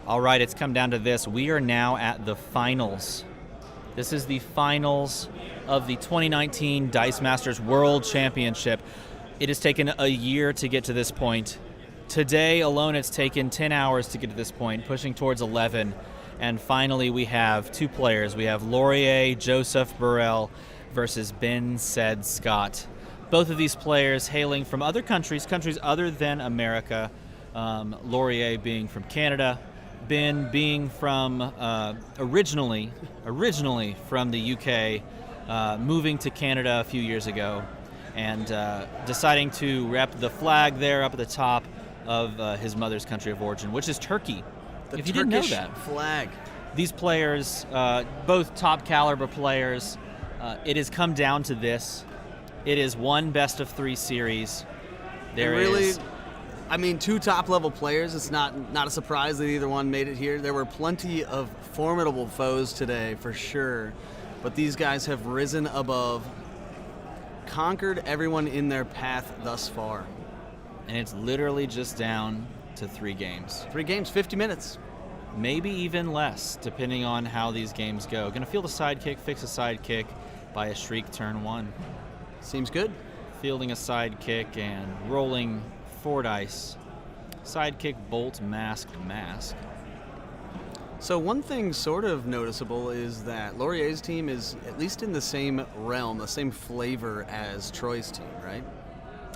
All right, it's come down to this. We are now at the finals. This is the finals of the 2019 Dice Masters World Championship. It has taken a year to get to this point. Today alone, it's taken 10 hours to get to this point, pushing towards 11. And finally, we have two players. We have Laurier Joseph Burrell versus Ben Said Scott. Both of these players hailing from other countries other than America. Laurier being from Canada, Ben being from originally from the UK, moving to Canada a few years ago, and deciding to rep the flag there up at the top of his mother's country of origin, which is Turkey. The if you Turkish didn't know that, flag. These players, both top caliber players, it has come down to this. It is one best of 3 series. Two top-level players. It's not a surprise that either one made it here. There were plenty of formidable foes today, for sure. But these guys have risen above, conquered everyone in their path thus far. And it's literally just down to 3 games. 3 games, 50 minutes. Maybe even less, depending on how these games go. Going to field a sidekick, fix a sidekick by a Shriek turn 1. Seems good. Fielding a sidekick and rolling 4 dice. Sidekick, bolt, mask, mask. So one thing sort of noticeable is that Laurier's team is at least in the same realm, the same flavor as Troy's team, right?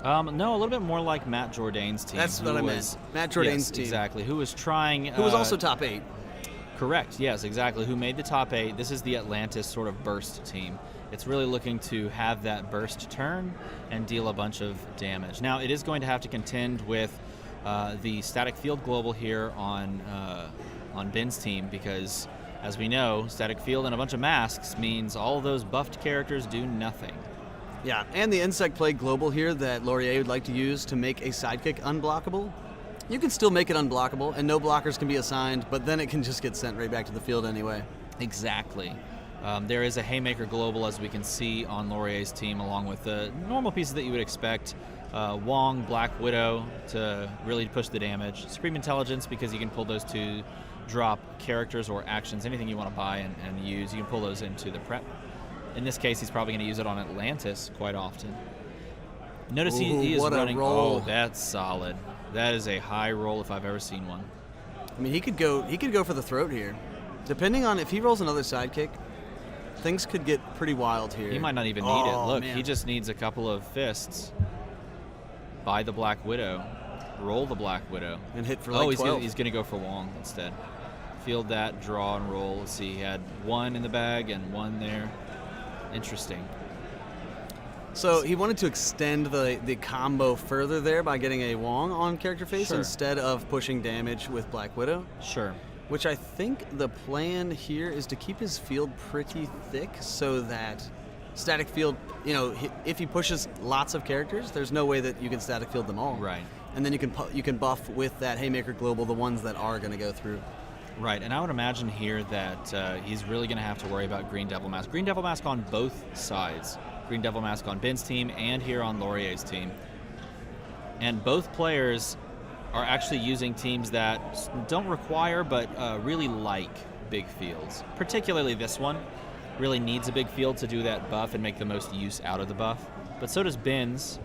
No, a little bit more like Matt Jourdain's team. That's what I meant. Matt Jourdain's team. Exactly. Who was trying... Who was also top 8. Correct, yes, exactly. Who made the top 8. This is the Atlantis sort of burst team. It's really looking to have that burst turn and deal a bunch of damage. Now, it is going to have to contend with the Static Field Global here on Ben's team because, as we know, Static Field and a bunch of masks means all of those buffed characters do nothing. Yeah, and the Insect Plague Global here that Laurier would like to use to make a sidekick unblockable. You can still make it unblockable, and no blockers can be assigned, but then it can just get sent right back to the field anyway. Exactly. There is a Haymaker Global, as we can see on Laurier's team, along with the normal pieces that you would expect. Wong, Black Widow to really push the damage. Supreme Intelligence, because you can pull those to drop characters or actions, anything you want to buy and use. You can pull those into the prep. In this case, he's probably going to use it on Atlantis quite often. Notice he is running. Roll. Oh, that's solid. That is a high roll if I've ever seen one. I mean, he could go for the throat here. Depending on if he rolls another sidekick, things could get pretty wild here. He might not even need it. Look, man. He just needs a couple of fists. Buy the Black Widow. Roll the Black Widow. And hit for like 12. He's going to go for Wong instead. Field that, draw, and roll. Let's see, he had 1 in the bag and 1 there. Interesting. So he wanted to extend the combo further there by getting a Wong on character face Sure. instead of pushing damage with Black Widow. Sure. Which I think the plan here is to keep his field pretty thick so that Static Field, if he pushes lots of characters, there's no way that you can Static Field them all. Right. And then you can buff with that Haymaker Global the ones that are going to go through. Right, and I would imagine here that he's really going to have to worry about Green Devil Mask. Green Devil Mask on both sides. Green Devil Mask on Ben's team and here on Laurier's team. And both players are actually using teams that don't require but really like big fields. Particularly this one really needs a big field to do that buff and make the most use out of the buff. But so does Ben's.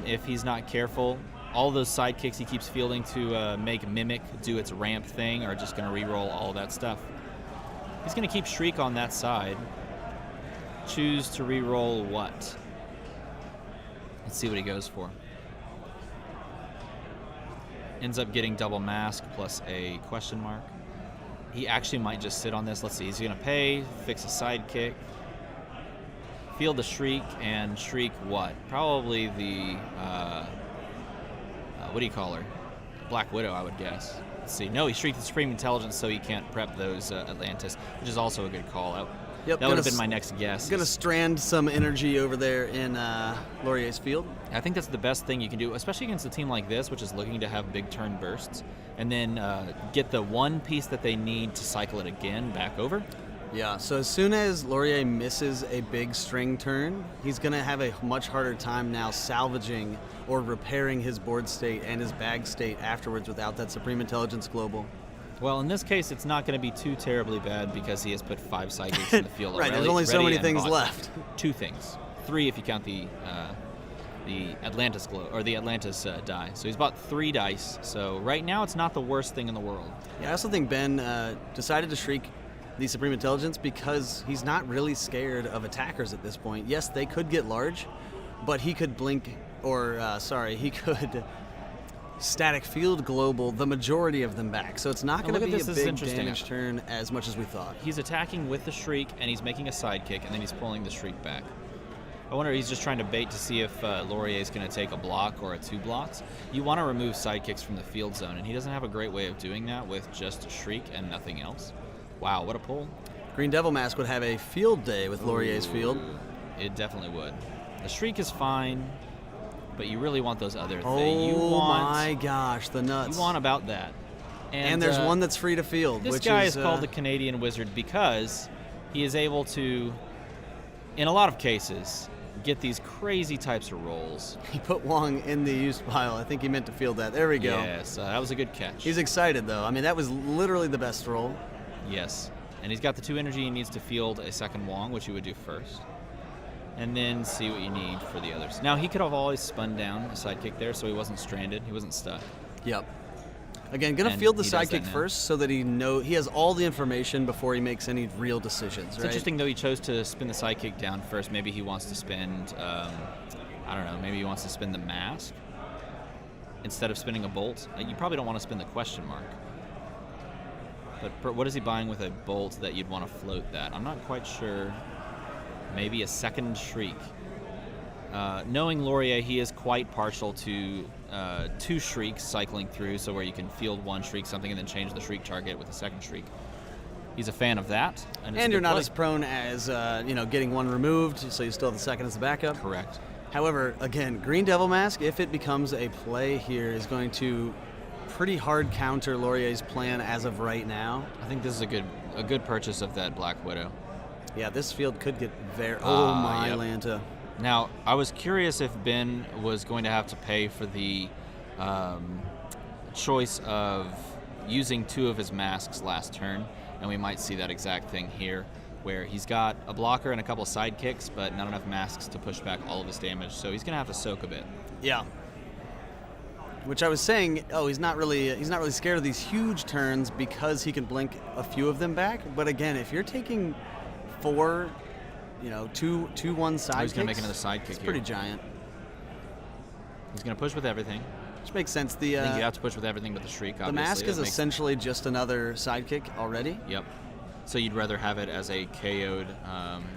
If he's not careful, all those sidekicks he keeps fielding to make Mimic do its ramp thing are just going to re-roll all that stuff. He's going to keep Shriek on that side. Choose to re-roll what? Let's see what he goes for. Ends up getting double mask plus a question mark. He actually might just sit on this. Let's see. He's going to pay, fix a sidekick, field the Shriek, and Shriek what? Probably the, what do you call her? Black Widow, I would guess. Let's see. No, he Shrieked the Supreme Intelligence so he can't prep those Atlantis, which is also a good call out. Yep, that would have been my next guess. Going to strand some energy over there in Laurier's field. I think that's the best thing you can do, especially against a team like this, which is looking to have big turn bursts, and then get the one piece that they need to cycle it again back over. Yeah, so as soon as Laurier misses a big string turn, he's going to have a much harder time now salvaging or repairing his board state and his bag state afterwards without that Supreme Intelligence Global. Well, in this case, it's not going to be too terribly bad because he has put 5 sidekicks in the field Right, already. there's only so ready many and things bought left. 2 things. 3 if you count the Atlantis glow or the Atlantis die. So he's bought 3 dice. So right now, it's not the worst thing in the world. Yeah, I also think Ben decided to shriek the Supreme Intelligence because he's not really scared of attackers at this point. Yes, they could get large, but he could blink, or he could static field global the majority of them back. So it's not going to be a big damage turn as much as we thought. He's attacking with the Shriek, and he's making a sidekick, and then he's pulling the Shriek back. I wonder if he's just trying to bait to see if Laurier is going to take a block or a 2 blocks. You want to remove sidekicks from the field zone, and he doesn't have a great way of doing that with just Shriek and nothing else. Wow, what a pull. Green Devil Mask would have a field day with Laurier's field. It definitely would. The Shriek is fine, but you really want those other things. Oh my gosh, the nuts. You want about that. And there's one that's free to field. This guy is called the Canadian Wizard because he is able to, in a lot of cases, get these crazy types of rolls. He put Wong in the used pile. I think he meant to field that. There we go. Yes, that was a good catch. He's excited, though. I mean, that was literally the best roll. Yes. And he's got the 2 energy. He needs to field a second Wong, which you would do first. And then see what you need for the others. Now, he could have always spun down a sidekick there so he wasn't stranded. He wasn't stuck. Yep. Again, going to field the sidekick first so that he has all the information before he makes any real decisions, It's interesting, though, he chose to spin the sidekick down first. Maybe he wants to spend, I don't know, maybe he wants to spin the mask instead of spinning a bolt. You probably don't want to spin the question mark. But what is he buying with a bolt that you'd want to float that? I'm not quite sure. Maybe a second Shriek. Knowing Laurier, he is quite partial to 2 Shrieks cycling through, so where you can field 1 Shriek something and then change the Shriek target with a second Shriek. He's a fan of that. And you're not as prone as getting 1 removed, so you still have the second as the backup. Correct. However, again, Green Devil Mask, if it becomes a play here, is going to pretty hard counter Laurier's plan as of right now. I think this is a good purchase of that Black Widow. Yeah, this field could get very... Oh, my yep. Lanta. Now, I was curious if Ben was going to have to pay for the choice of using 2 of his masks last turn, and we might see that exact thing here, where he's got a blocker and a couple of sidekicks, but not enough masks to push back all of his damage, so he's going to have to soak a bit. Yeah. Which I was saying, he's not really scared of these huge turns because he can blink a few of them back. But again, if you're taking 4, 2-1 sidekicks, he's going to make another sidekick. It's pretty giant. He's going to push with everything. Which makes sense. I think you have to push with everything but the Shriek, obviously. The mask is essentially just another sidekick already. Yep. So you'd rather have it as a KO'd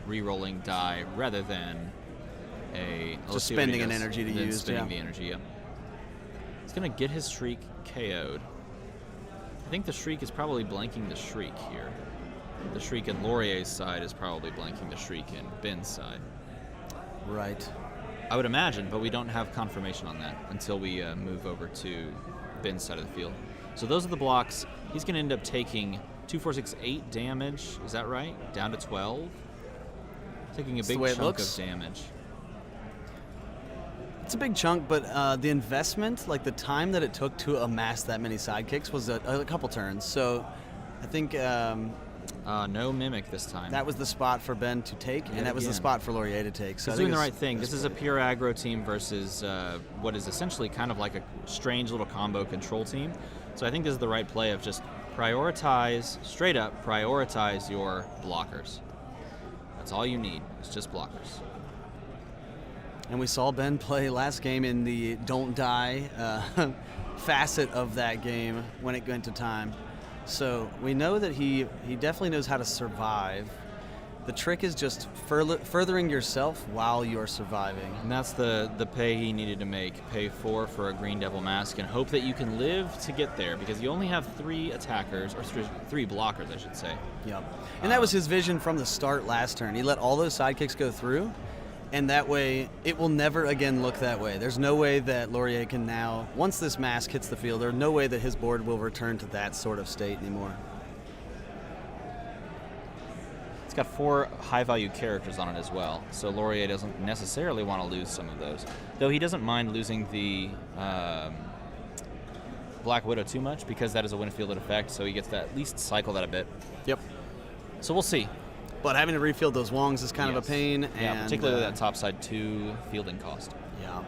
re-rolling die rather than just spending an energy to use. Spending the energy, yep. He's going to get his Shriek KO'd. I think the Shriek is probably blanking the Shriek here. The Shriek in Laurier's side is probably blanking the Shriek in Ben's side. Right. I would imagine, but we don't have confirmation on that until we move over to Ben's side of the field. So those are the blocks. He's going to end up taking 2, 4, 6, 8 damage. Is that right? Down to 12? Taking a big chunk of damage. It's a big chunk, but the investment, like the time that it took to amass that many sidekicks, was a couple turns. So I think no Mimic this time. That was the spot for Ben to take, and that was the spot for Laurier to take. So he's doing the right thing. This is a pure aggro team versus what is essentially kind of like a strange little combo control team. So I think this is the right play of just straight up prioritize your blockers. That's all you need. It's just blockers. And we saw Ben play last game in the don't die facet of that game when it went to time. So we know that he definitely knows how to survive. The trick is just furthering yourself while you're surviving. And that's the pay he needed to make. Pay 4 for a Green Devil Mask and hope that you can live to get there, because you only have 3 attackers, or 3 blockers, I should say. Yep. And that was his vision from the start last turn. He let all those sidekicks go through, and that way it will never again look that way. There's no way that Laurier can now, once this mask hits the field, there's no way that his board will return to that sort of state anymore. It's got 4 high-value characters on it as well, so Laurier doesn't necessarily want to lose some of those. Though he doesn't mind losing the Black Widow too much because that is a win-fielded effect, so he gets to at least cycle that a bit. Yep. So we'll see. But having to refield those Wongs is kind of a pain. Yeah, and, particularly that topside 2 fielding cost. Yeah.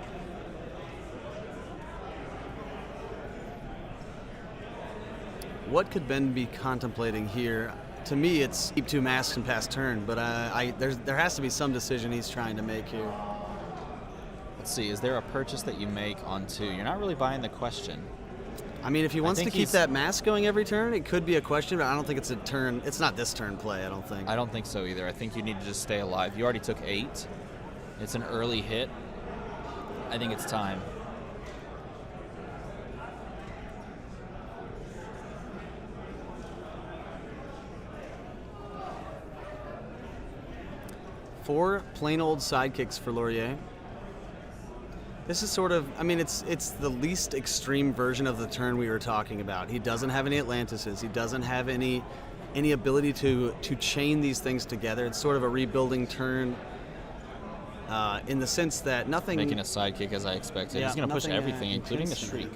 What could Ben be contemplating here? To me, it's keep 2 masks and pass turn, but there has to be some decision he's trying to make here. Let's see, is there a purchase that you make on 2? You're not really buying the question. I mean, if he wants to think keep he's- that mask going every turn, it could be a question, but I don't think it's a turn. It's not this turn play, I don't think. I don't think so either. I think you need to just stay alive. You already took 8. It's an early hit. I think it's time. Four plain old sidekicks for Laurier. This is sort of, I mean, it's the least extreme version of the turn we were talking about. He doesn't have any Atlantises. He doesn't have any ability to chain these things together. It's sort of a rebuilding turn in the sense that nothing... Making a sidekick as I expected. Yeah, He's going to push nothing, everything, including the intense. Shriek.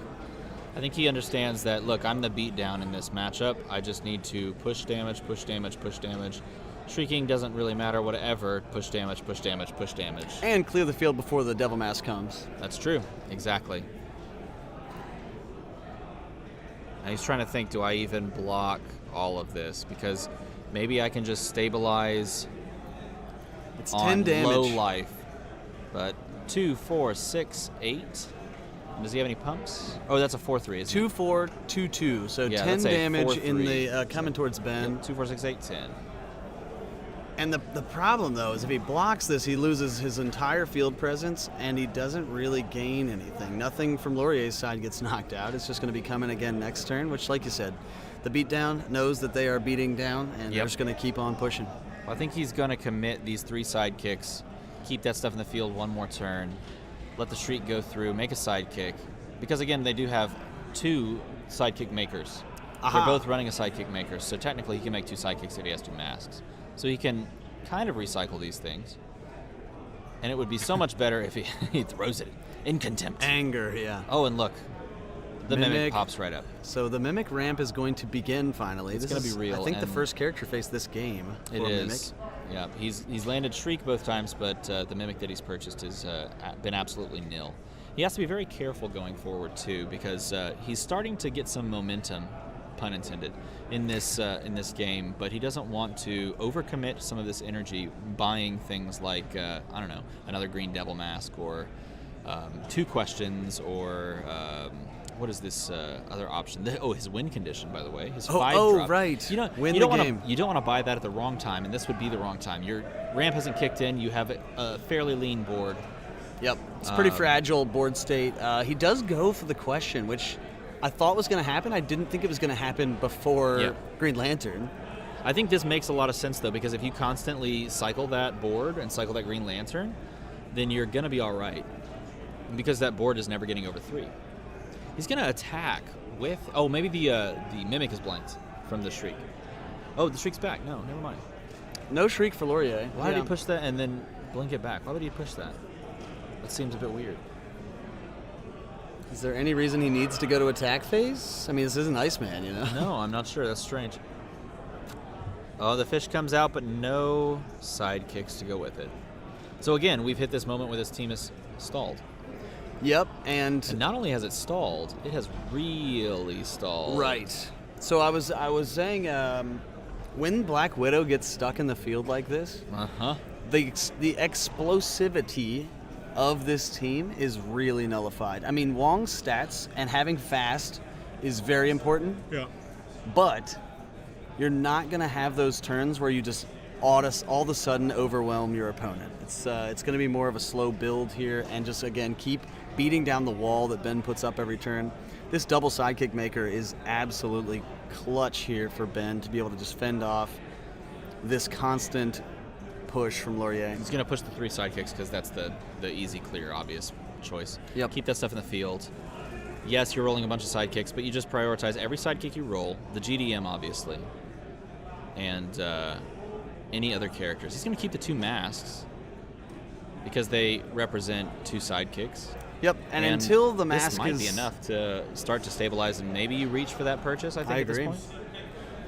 I think he understands that, look, I'm the beatdown in this matchup. I just need to push damage, push damage, push damage. Shrieking doesn't really matter, whatever. Push damage, push damage, push damage. And clear the field before the Devil Mask comes. That's true. Exactly. And he's trying to think, do I even block all of this? Because maybe I can just stabilize It's on 10 damage. low life. But 2, 4, 6, 8. Does he have any pumps? Oh, that's a 4-3, isn't 2-4, 2-2. So Yeah, 10 that's a damage in 4-3. the coming towards Ben. it? 2, 4, 6, 8, 10. And the problem, though, is if he blocks this, he loses his entire field presence, and he doesn't really gain anything. Nothing from Laurier's side gets knocked out. It's just going to be coming again next turn, which, like you said, the beatdown knows that they are beating down, and they're just going to keep on pushing. I think he's going to commit these 3 sidekicks, keep that stuff in the field one more turn, let the Shriek go through, make a sidekick. Because, again, they do have 2 sidekick makers. Aha. They're both running a sidekick maker, so technically he can make 2 sidekicks if he has 2 masks. So he can kind of recycle these things. And it would be so much better if he throws it in contempt. Anger, yeah. Oh, and look. The mimic Mimic. pops right up. So the Mimic ramp is going to begin finally. It's This gonna is, be real, I think the and first character face this game for It Mimic. is. Yeah, he's landed Shriek both times, but the Mimic that he's purchased has been absolutely nil. He has to be very careful going forward, too, because he's starting to get some momentum, pun intended, in this game, but he doesn't want to overcommit some of this energy buying things like, I don't know, another Green Devil Mask or 2 questions or... what is this other option? His win condition, by the way. His 5 drop. Right. You don't Win the game. You don't want to buy that at the wrong time, and this would be the wrong time. Your ramp hasn't kicked in. You have a fairly lean board. Yep. It's pretty fragile board state. He does go for the question, which I thought was going to happen. I didn't think it was going to happen before Yeah. Green Lantern. I think this makes a lot of sense, though, because if you constantly cycle that board and cycle that Green Lantern, then you're going to be all right, because that board is never getting over 3. He's going to attack with... Oh, maybe the Mimic is blanked from the Shriek. Oh, the Shriek's back. No, never mind. No Shriek for Laurier. Why did he push that and then blink it back? Why would he push that? That seems a bit weird. Is there any reason he needs to go to attack phase? I mean, this isn't Iceman, you know? No, I'm not sure. That's strange. Oh, the fish comes out, but no sidekicks to go with it. So again, we've hit this moment where this team is stalled. Yep, And and not only has it stalled, it has really stalled. right. So I was saying, when Black Widow gets stuck in the field like this, Uh-huh. the explosivity of this team is really nullified. I mean, Wong's stats and having fast is very important. Yeah. But you're not going to have those turns where you just all of a sudden overwhelm your opponent. It's going to be more of a slow build here, and just, again, keep beating down the wall that Ben puts up every turn. This double sidekick maker is absolutely clutch here for Ben to be able to just fend off this constant push from Laurier. He's going to push the 3 sidekicks because that's the easy, clear, obvious choice. Yep. Keep that stuff in the field. Yes, you're rolling a bunch of sidekicks, but you just prioritize every sidekick you roll, the GDM, obviously, and any other characters. He's going to keep the 2 masks because they represent 2 sidekicks. Yep, and until the mask this might is... be enough to start to stabilize, and maybe you reach for that purchase, I think, I at this agree. point.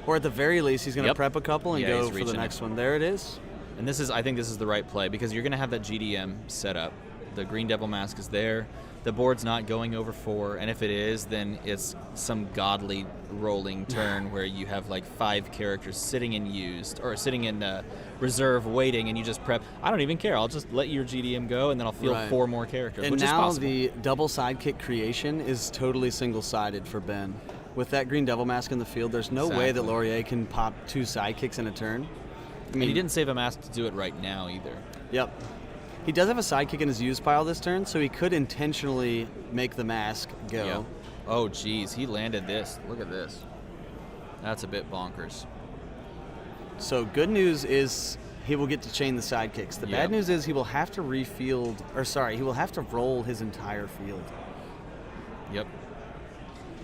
Or at the very least, he's going to Yep. prep a couple and Yeah, go he's for the reaching next it. one. There it is. And I think this is the right play, because you're going to have that GDM set up. The Green Devil mask is there. The board's not going over 4, and if it is, then it's some godly rolling turn where you have like 5 characters sitting in reserve waiting, and you just prep. I don't even care. I'll just let your GDM go, and then I'll field Right. 4 more characters, And which is now possible. the double sidekick creation is totally single-sided for Ben. With that Green Devil mask in the field, there's no way that Exactly. Laurier can pop 2 sidekicks in a turn. And he didn't save a mask to do it right now either. Yep. He does have a sidekick in his use pile this turn, so he could intentionally make the mask go. Yeah. Oh, geez, he landed this. Look at this. That's a bit bonkers. So good news is he will get to chain the sidekicks. The Yep. bad news is he will have to he will have to roll his entire field. Yep.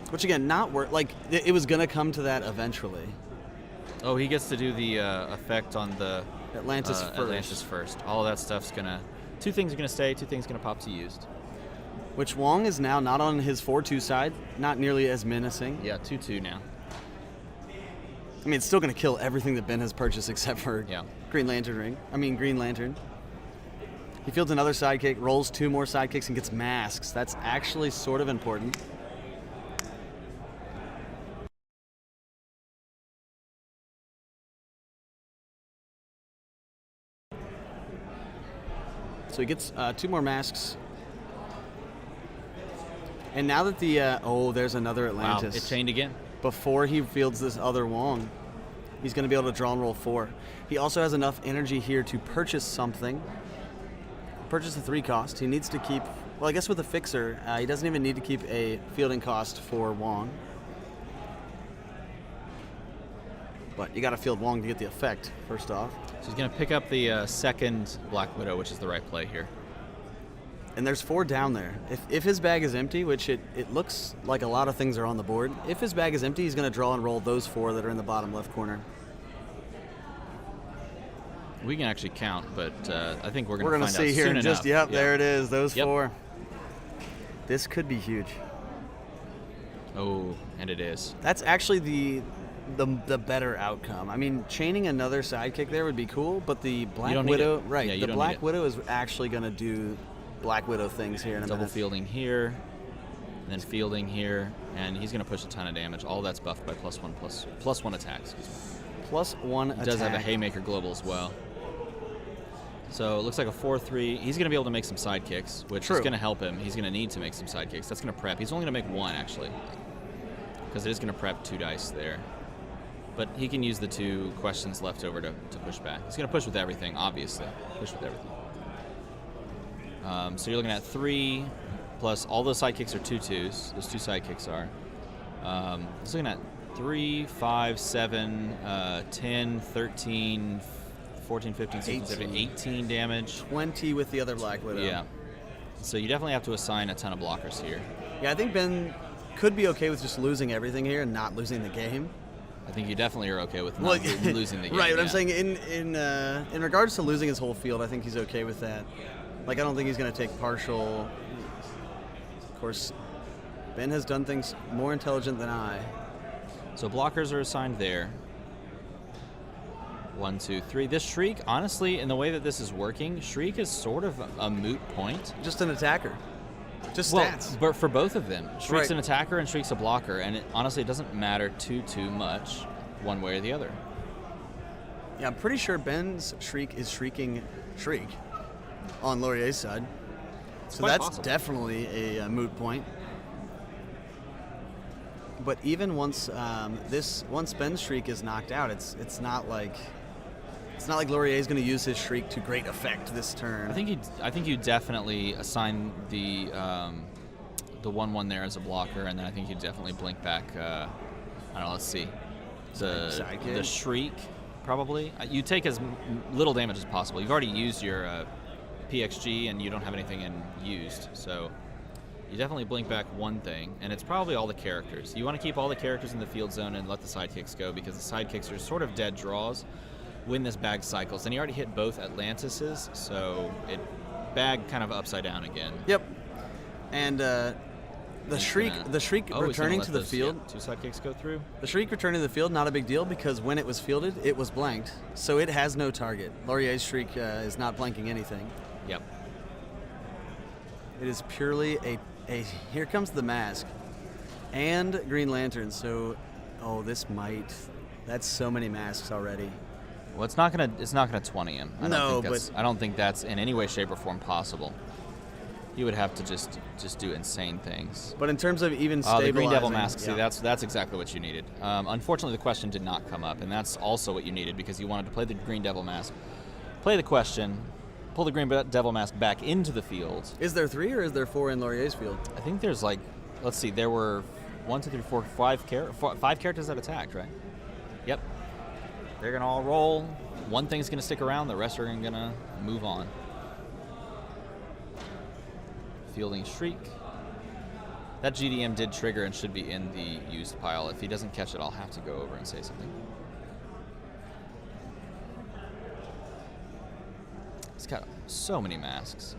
Which again, not worth. Like it was gonna come to that eventually. Oh, he gets to do the effect on the Atlantis first. Atlantis first. All of that stuff's gonna. 2 things are gonna stay. 2 things gonna pop to used. Which Wong is now not on his 4-2 side, not nearly as menacing. Yeah, 2/2 now. I mean, it's still going to kill everything that Ben has purchased except for Yeah. Green Lantern. He fields another sidekick, rolls 2 more sidekicks, and gets masks. That's actually sort of important. So he gets 2 more masks. And now that there's another Atlantis. Wow, it chained again. Before he fields this other Wong, he's going to be able to draw and roll 4. He also has enough energy here to purchase something. Purchase the 3 cost. He needs to keep, well, I guess with a fixer, he doesn't even need to keep a fielding cost for Wong. But you got to field Wong to get the effect, first off. So he's gonna pick up the second Black Widow, which is the right play here. And there's 4 down there. If his bag is empty, which it looks like a lot of things are on the board, if his bag is empty, he's going to draw and roll those 4 that are in the bottom left corner. We can actually count, but I think we're We're gonna going to find see out here soon in just, enough. yep, there it is, those Yep. 4. This could be huge. Oh, and it is. That's actually the better outcome. I mean, chaining another sidekick there would be cool, but the Black don't need Widow, it. right? Yeah, you the don't Black need it. Widow is actually going to do Black Widow things here in a Double minute. fielding here, and then fielding here, and he's gonna push a ton of damage. All that's buffed by +1 attack. Excuse me. +1 He does have a Haymaker Global as well. So it looks like a 4-3. He's going to be able to make some sidekicks, which True. is going to help him. He's going to need to make some sidekicks. That's going to prep. He's only going to make 1, actually, because it is going to prep 2 dice there. But he can use the 2 questions left over to push back. He's going to push with everything, obviously. Push with everything. So you're looking at 3 plus all those sidekicks are 2/2s. Those 2 sidekicks are. He's looking at 3, 5, 7, 10, 13, 14, 15, 16, 17, 18 damage. 20 with the other Black Widow. Yeah. So you definitely have to assign a ton of blockers here. Yeah, I think Ben could be okay with just losing everything here and not losing the game. I think you definitely are okay with not losing the game. Right, but I'm yeah. saying in regards to losing his whole field, I think he's okay with that. Like, I don't think he's going to take partial. Of course, Ben has done things more intelligent than I. So blockers are assigned there. 1, 2, 3. This Shriek, honestly, in the way that this is working, Shriek is sort of a moot point. Just an attacker. Just Well, stats. but for both of them, Shriek's Right. an attacker and Shriek's a blocker, and honestly, it doesn't matter too much one way or the other. Yeah, I'm pretty sure Ben's Shriek is shrieking Shriek on Laurier's side. So quite that's possible. definitely a moot point. But even once Ben's Shriek is knocked out, it's not like Laurier's going to use his Shriek to great effect this turn. I think you definitely assign the 1/1 there as a blocker, and then I think you definitely blink back. I don't know. Let's see. Sidekick? The Shriek probably. You take as little damage as possible. You've already used your PXG, and you don't have anything in used, so you definitely blink back one thing, and it's probably all the characters. You want to keep all the characters in the field zone and let the sidekicks go, because the sidekicks are sort of dead draws when this bag cycles. And he already hit both Atlantises, so it bag kind of upside down again. Yep. And the Shriek returning to the field. Yeah, 2 sidekicks go through. The Shriek returning to the field, not a big deal because when it was fielded, it was blanked, so it has no target. Laurier's Shriek is not blanking anything. Yep. It is purely a here comes the mask and Green Lantern. So, that's so many masks already. Well, it's not gonna 20 him. I don't think that's in any way, shape, or form possible. You would have to just do insane things. But in terms of even stabilizing, the Green Devil mask. yeah. See, that's exactly what you needed. Unfortunately, the question did not come up, and that's also what you needed because you wanted to play the Green Devil mask, play the question, pull the Green Devil mask back into the field. Is there 3 or is there 4 in Laurier's field? I think there's let's see, there were 5 characters that attacked, right? Yep. They're gonna all roll. One thing's gonna stick around. The rest are gonna move on. Fielding Shriek. That GDM did trigger and should be in the used pile. If he doesn't catch it, I'll have to go over and say something. He's got so many masks.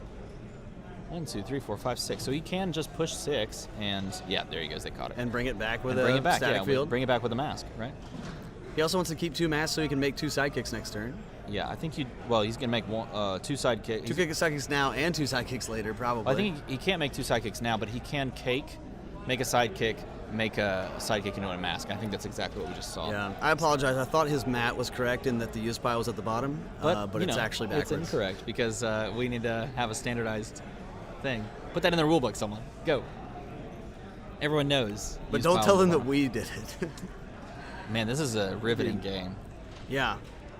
1, 2, 3, 4, 5, 6. So he can just push 6, and yeah, there he goes. They caught it. And bring it back with bring it back, static field. Bring it back with a mask, right? He also wants to keep 2 masks so he can make 2 sidekicks next turn. Yeah, I think he's going to make 2 sidekicks. 2 sidekicks now and 2 sidekicks later, probably. I think he can't make 2 sidekicks now, but he can make a sidekick, make a sidekick into a mask. I think that's exactly what we just saw. Yeah, I apologize. I thought his mat was correct in that the use pile was at the bottom, but it's actually backwards. It's incorrect because we need to have a standardized thing. Put that in the rule book, someone. Go. Everyone knows. But don't tell them that we did it. Man, this is a riveting game. Yeah,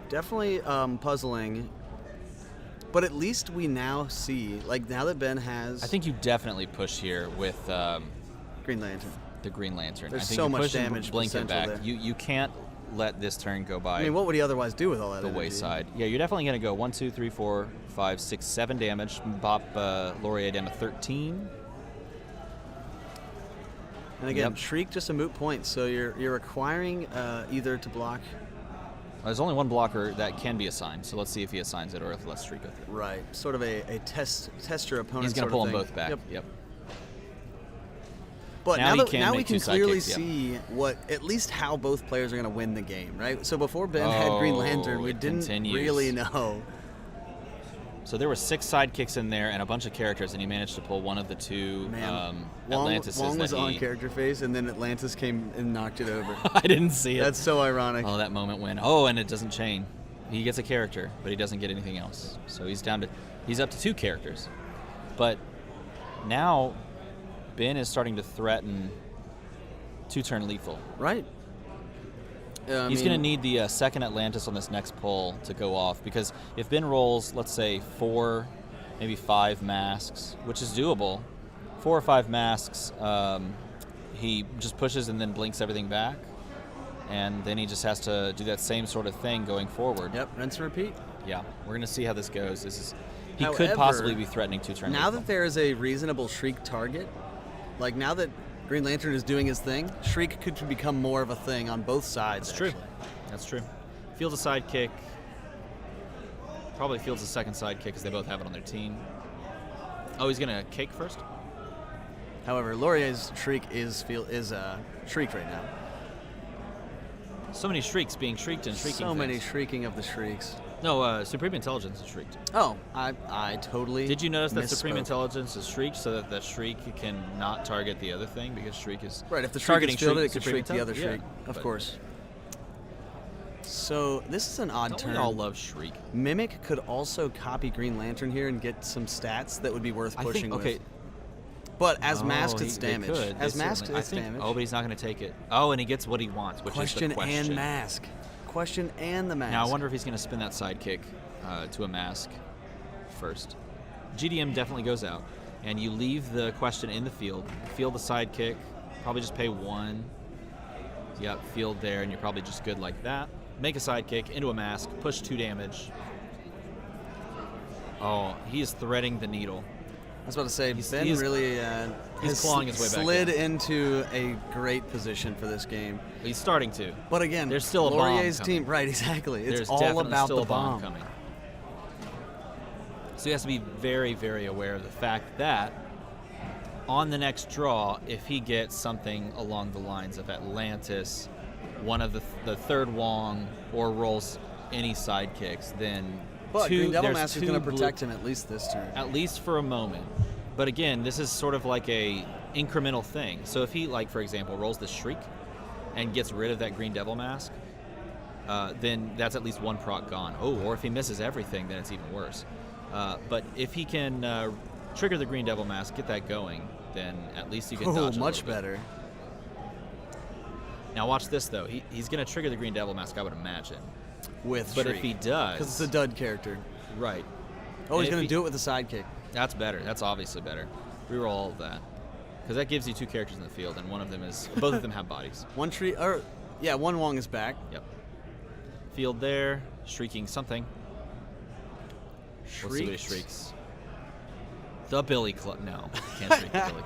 definitely puzzling. But at least we now see, now that Ben has... I think you definitely push here with... Green Lantern. The Green Lantern. There's I think so you much push and damage blink it back. there. You can't let this turn go by. I mean, what would he otherwise do with all that the energy? wayside? Yeah, you're definitely going to go 1, 2, 3, 4, 5, 6, 7 damage. Bop Laurier down to 13. And again, Shriek just a moot point, so you're requiring either to block. There's only one blocker that can be assigned, so let's see if he assigns it or if lets Shriek go through. Right, sort of a test your opponent. He's going to pull them both back. Yep. But now we can clearly sidekicks, see at least how both players are going to win the game, right? So before Ben had Green Lantern, we didn't really know. So there were 6 sidekicks in there and a bunch of characters, and he managed to pull one of the 2 Atlantis. Wong was on character phase, and then Atlantis came and knocked it over. I didn't see it. That's so ironic. Oh, that moment when and it doesn't chain. He gets a character, but he doesn't get anything else. So he's up to 2 characters. But now Ben is starting to threaten 2-turn lethal. Right. He's going to need the second Atlantis on this next pull to go off, because if Ben rolls, let's say 4, maybe 5 masks, which is doable, 4 or 5 masks, he just pushes and then blinks everything back, and then he just has to do that same sort of thing going forward. Yep, rinse and repeat. Yeah, we're going to see how this goes. He However, could possibly be threatening 2-turn now lethal. that there is a reasonable Shriek target, now that Green Lantern is doing his thing, Shriek could become more of a thing on both sides. That's true. Fields a sidekick. Probably fields a second sidekick because they both have it on their team. Oh, he's going to cake first? However, Laurier's Shriek is Shriek right now. So many Shrieks being shrieked and shrieking. So many shrieking of the Shrieks. No, Supreme Intelligence is shrieked. Oh, I totally Did you notice that Supreme misspoke. Intelligence is shrieked so that the Shriek can not target the other thing, because Shriek is right? If the Shriek targeting is fielded, it could Supreme shriek the other Intelligence? Shriek, of course. So this is an odd turn. We all love Shriek. Mimic could also copy Green Lantern here and get some stats that would be worth pushing with. But as masked, it's damage. As masked, it's damage. Oh, but he's not going to take it. Oh, and he gets what he wants, which is the question. And mask. Question and the mask. Now, I wonder if he's going to spin that sidekick to a mask first. GDM definitely goes out, and you leave the question in the field. Field the sidekick. Probably just pay 1. Yep, field there, and you're probably just good like that. Make a sidekick into a mask. Push 2 damage. Oh, he is threading the needle. I was about to say, Ben really has clawing his way back slid into a great position for this game. He's starting to. But again, there's still a Laurier's bomb team, right? Exactly. It's There's all about still the a bomb coming. So he has to be very, very aware of the fact that on the next draw, if he gets something along the lines of Atlantis, one of the third Wong, or rolls any sidekicks, then But Green Devil there's Mask is two going to protect him at least this turn. at least for a moment. But again, this is sort of like a incremental thing. So if he, like, for example, rolls the Shriek and gets rid of that Green Devil Mask, then that's at least one proc gone. Oh, or if he misses everything, then it's even worse. But if he can trigger the Green Devil Mask, get that going, then at least you can dodge a much little bit. better. Now watch this, though. He's going to trigger the Green Devil Mask, I would imagine. With But Shriek. if he does... Because it's a dud character. Right. Oh, And he's if going he- to do it with a sidekick. That's better. That's obviously better. Reroll all of that. Because that gives you two characters in the field, and one of them is... Both of them have bodies. One Wong is back. Yep. Field there. Shrieking something. Let's see what he shrieks. The Billy Club. No, can't shriek the Billy Club.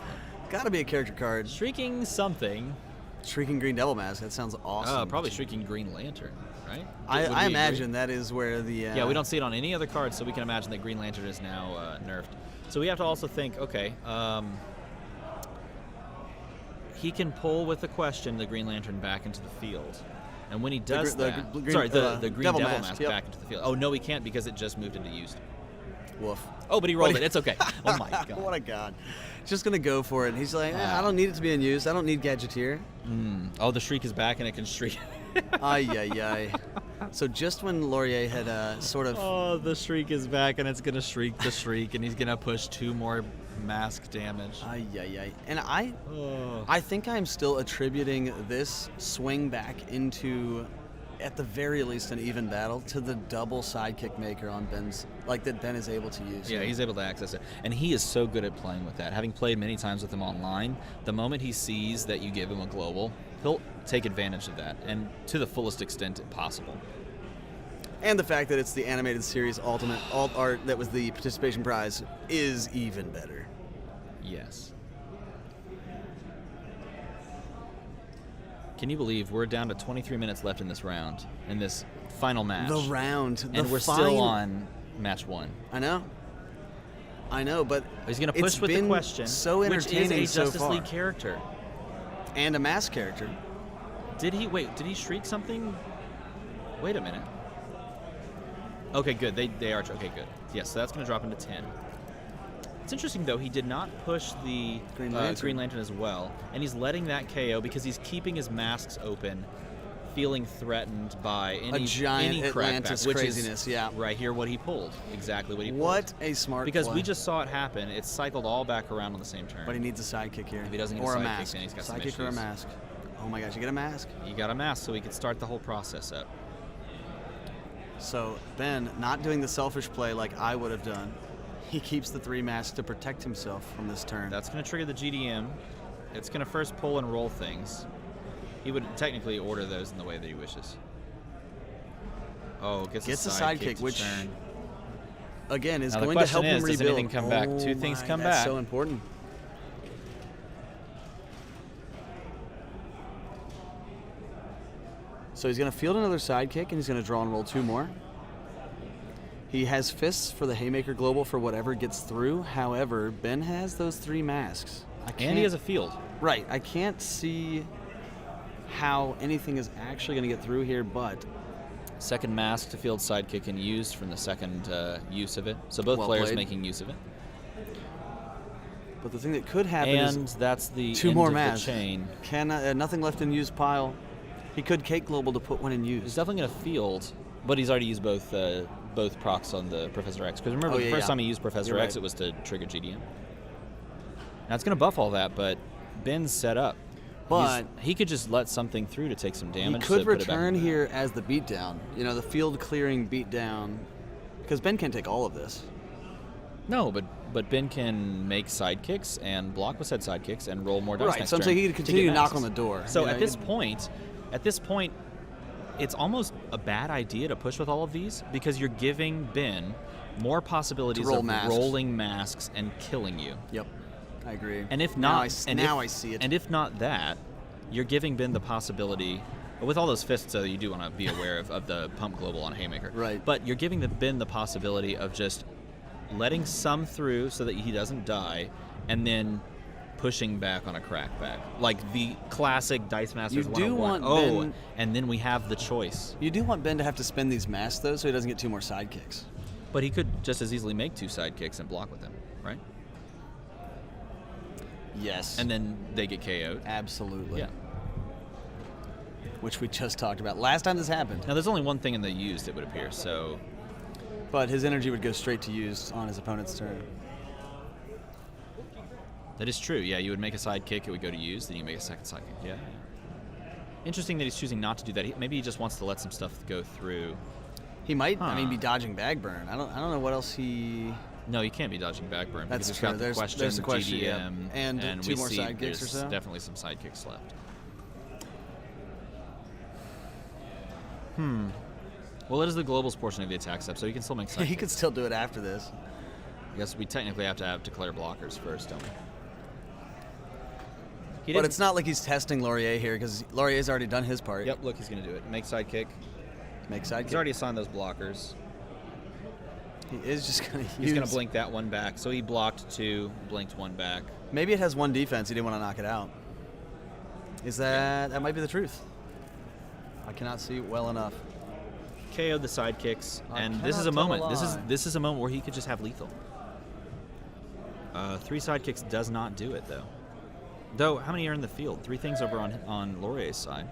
Gotta be a character card. Shrieking something. Shrieking Green Devil Mask. That sounds awesome. Probably Shrieking Green Lantern, right? I Would we imagine agree? that is where the... Yeah, we don't see it on any other cards, so we can imagine that Green Lantern is now nerfed. So we have to also think, okay, he can pull with the question the Green Lantern back into the field. And when he does the that... green- sorry, the Green Devil Devil Mask, Mask yep. back into the field. Oh, no, he can't because it just moved into used. Woof. Oh, but he rolled it. It's okay. Oh, my God. What a god. Just going to go for it. He's like, I don't need it to be in use. I don't need Gadgeteer. Oh, the Shriek is back, and it can shriek. Ay, ay, ay. So just when Laurier had sort of... Oh, the Shriek is back, and it's going to shriek the Shriek, and he's going to push 2 more mask damage. Ay, ay, ay. And I Oh. think I'm still attributing this swing back into, at the very least, an even battle to the double sidekick maker on Ben's, like that Ben is able to use. Yeah, he's able to access it. And he is so good at playing with that. Having played many times with him online, the moment he sees that you give him a global, he'll take advantage of that, and to the fullest extent possible. And the fact that it's the animated series Ultimate Alt Art that was the participation prize is even better. Yes. Can you believe we're down to 23 minutes left in this round, in this final match? The round. And we're still on match 1. I know, but He's going to push it's with the been question, so which is entertaining a so Justice far. League character. And a mask character. Did he shriek something? Wait a minute. Okay, good. They are. Okay, good. Yes, so that's going to drop into 10. It's interesting, though. He did not push the Green Green Lantern. Lantern as well, and he's letting that KO because he's keeping his masks open, feeling threatened by any giant any Atlantis crackback, which craziness, is yeah. right here what he pulled. Exactly what he pulled. What a smart Because play. we just saw it happen. It cycled all back around on the same turn. But he needs a sidekick here. If he doesn't get or a a sidekick, mask. then he's got some Sidekick or a issues. mask. Oh my gosh, you get a mask? You got a mask, so he can start the whole process up. So Ben, not doing the selfish play like I would have done, he keeps the 3 masks to protect himself from this turn. That's going to trigger the GDM. It's going to first pull and roll things. He would technically order those in the way that he wishes. Oh, gets a sidekick, which turn. again is Now the going to question help him is, does rebuild. anything come back? Oh 2 things my, come that's back. so important. So he's going to field another sidekick, and he's going to draw and roll 2 more. He has fists for the Haymaker Global for whatever gets through. However, Ben has those 3 masks. And he has a field. Right. I can't see how anything is actually going to get through here, but Second mask to field sidekick and used from the second use of it. So both Well players played. making use of it. the thing that could happen And is that's the 2 end more of masks. the chain. Nothing left in use pile. He could cake global to put one in He's use. definitely going to field, but he's already used both procs on the Professor X. Because remember, Oh, the yeah, first yeah. time he used Professor You're X, right. it was to trigger GDM. Now it's going to buff all that, but Ben's set up. But he could just let something through to take some He damage. could to put it back return in the here as the beatdown. The field clearing beatdown. Because Ben can take all of this. No, but Ben can make sidekicks and block with said sidekicks and roll more dice Right, next so I'm turn saying he could continue get to knock masks. on the door. So You know, at this point, it's almost a bad idea to push with all of these because you're giving Ben more possibilities roll of masks. rolling masks and killing you. Yep, I agree. And if now not, I see it. And if not that, you're giving Ben the possibility. With all those fists, though, you do want to be aware of the pump global on Haymaker. Right. But you're giving Ben the possibility of just letting some through so that he doesn't die, and then pushing back on a crackback, like the classic Dice Masters You do 101. want Ben- and then we have the choice. You do want Ben to have to spend these masks, though, so he doesn't get 2 more sidekicks. But he could just as easily make 2 sidekicks and block with them, right? Yes. And then they get KO'd. Absolutely. Yeah. Which we just talked about. Last time this happened. Now, there's only one thing in the used, it would appear, so... But his energy would go straight to used on his opponent's turn. That is true. Yeah, you would make a sidekick, it would go to use, then you make a second sidekick. Yeah. Interesting that he's choosing not to do that. Maybe he just wants to let some stuff go through. He might, Huh. be dodging bag burn. I don't know what else he... No, you can't be dodging backburn. That's because true. We've got There's the the question, question, yeah. GDM, And 2 we more see sidekicks there's or so? definitely some sidekicks left. Well, it is the globals portion of the attack step, so you can still make sidekicks. he could still do it after this. I guess we technically have to declare blockers first, don't we? He But didn't- it's not like he's testing Laurier here, because Laurier's already done his part. Yep, look, he's going to do it. Make sidekick. Make sidekick. He's already assigned those blockers. He is just going to use... He's going to blink that one back. So he blocked 2, blinked 1 back. Maybe it has 1 defense. He didn't want to knock it out. Is that... That might be the truth. I cannot see well enough. KO'd the sidekicks, I and this is a cannot tell a moment. lie. This is a moment where he could just have lethal. 3 sidekicks does not do it though. Though, how many are in the field? 3 things over on Laurier's side.